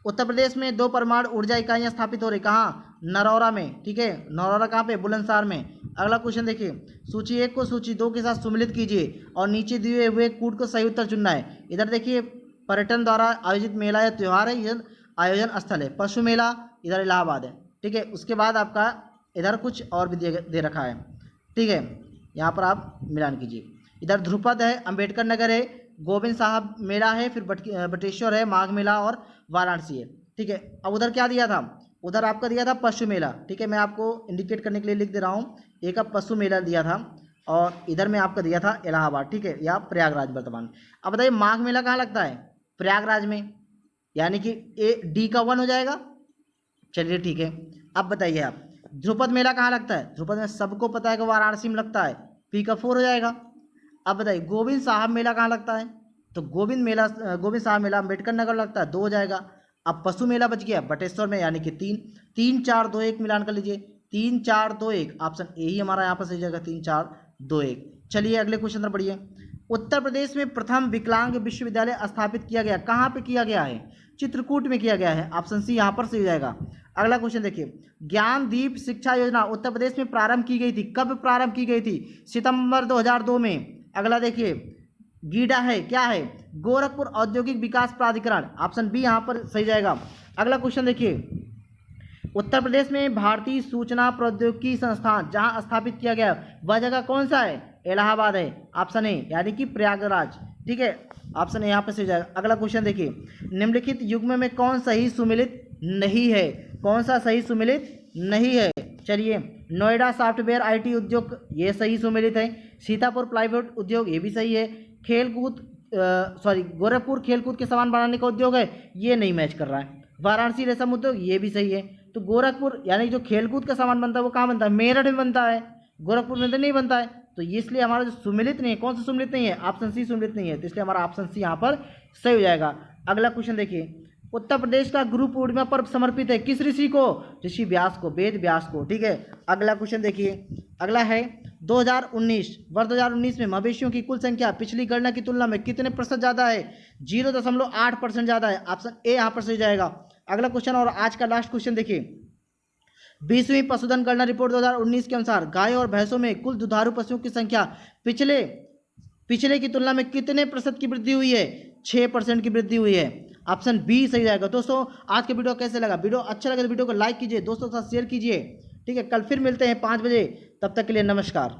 उत्तर प्रदेश में 2 परमाणु ऊर्जा इकाइयाँ स्थापित हो रही, कहाँ? नरौरा में, ठीक है। नरौरा कहाँ पे? बुलंदशहर में। अगला क्वेश्चन देखिए सूची 1 को सूची 2 के साथ सम्मिलित कीजिए और नीचे दिए हुए कूट को सही उत्तर चुनना है। इधर देखिए पर्यटन द्वारा आयोजित मेला या त्यौहार है, यह आयोजन स्थल है। पशु मेला इधर इलाहाबाद है, ठीक है। उसके बाद आपका इधर कुछ और भी दे रखा है, ठीक है। यहाँ पर आप मिलान कीजिए। इधर ध्रुपद है, अंबेडकर नगर है, गोविंद साहब मेला है, फिर बटेश्वर है, माघ मेला और वाराणसी है, ठीक है। अब उधर क्या दिया था? उधर आपका दिया था पशु मेला, ठीक है। मैं आपको इंडिकेट करने के लिए लिख दे रहा हूँ। एक अब पशु मेला दिया था और इधर में आपका दिया था इलाहाबाद, ठीक है, या प्रयागराज वर्तमान। अब बताइए माघ मेला कहाँ लगता है? प्रयागराज में, यानी कि डी का 1 हो जाएगा। चलिए ठीक है। अब बताइए आप ध्रुपद मेला कहाँ लगता है? ध्रुपद में सबको पता है कि वाराणसी में लगता है, पी का 4 हो जाएगा। अब बताइए गोविंद साहब मेला कहाँ लगता है? तो गोविंद साहब मेला अम्बेडकर नगर लगता है, 2 हो जाएगा। अब पशु मेला बच गया बटेश्वर में, यानी कि 3 3 4 2 1 मिलान कर लीजिए। 3 4 2 1 ऑप्शन ए ही हमारा यहाँ पर सही जाएगा, 3 4 2 1। चलिए अगले क्वेश्चन पर बढ़िए। उत्तर प्रदेश में प्रथम विकलांग विश्वविद्यालय स्थापित किया गया, कहाँ पे किया गया है? चित्रकूट में किया गया है, ऑप्शन सी यहाँ पर सही हो जाएगा। अगला क्वेश्चन देखिए ज्ञानदीप शिक्षा योजना उत्तर प्रदेश में प्रारंभ की गई थी, कब प्रारंभ की गई थी? सितंबर 2002 में। अगला देखिए गीडा है, क्या है? गोरखपुर औद्योगिक विकास प्राधिकरण, ऑप्शन बी यहाँ पर सही जाएगा। अगला क्वेश्चन देखिए उत्तर प्रदेश में भारतीय सूचना प्रौद्योगिकी संस्थान जहां स्थापित किया गया वह जगह कौन सा है? इलाहाबाद है, ऑप्शन ए, यानी कि प्रयागराज, ठीक है। ऑप्शन ए यहाँ पर सही जाएगा। अगला क्वेश्चन देखिए निम्नलिखित युग्म में कौन सही सुमिलित नहीं है? कौन सा सही सुमिलित नहीं है? चलिए नोएडा सॉफ्टवेयर आईटी उद्योग ये सही सुमिलित है। सीतापुर प्लाईवुड उद्योग ये भी सही है। गोरखपुर खेलकूद के सामान बनाने का उद्योग है, ये नहीं मैच कर रहा है। वाराणसी रेशम उद्योग ये भी सही है। तो गोरखपुर यानी जो खेलकूद का सामान बनता है वो कहाँ बनता है? मेरठ में बनता है, गोरखपुर में तो नहीं बनता है। तो इसलिए हमारा जो सुमिलित नहीं है, कौन सा सुमिलित नहीं है? ऑप्शन सी सुमिलित नहीं है, तो इसलिए हमारा ऑप्शन सी यहाँ पर सही हो जाएगा। अगला क्वेश्चन देखिए उत्तर प्रदेश का गुरु पूर्णिमा पर्व समर्पित है किस ऋषि को? ऋषि व्यास को, वेद व्यास को, ठीक है। अगला क्वेश्चन देखिए अगला है 2019 वर्ष 2019 में मवेशियों की कुल संख्या पिछली गणना की तुलना में कितने प्रतिशत ज़्यादा है? 0.8% ज़्यादा है, ऑप्शन ए यहाँ पर सही जाएगा। अगला क्वेश्चन और आज का लास्ट क्वेश्चन देखिए 20वीं पशुधन गणना रिपोर्ट 2019 के अनुसार गाय और भैंसों में कुल दुधारू पशुओं की संख्या पिछले की तुलना में कितने प्रतिशत की वृद्धि हुई है? 6% की वृद्धि हुई है, ऑप्शन बी सही जाएगा। दोस्तों आज का वीडियो कैसे लगा? वीडियो अच्छा लगा तो वीडियो को लाइक कीजिए, दोस्तों के साथ शेयर कीजिए, ठीक है। कल फिर मिलते हैं 5 बजे, तब तक के लिए नमस्कार।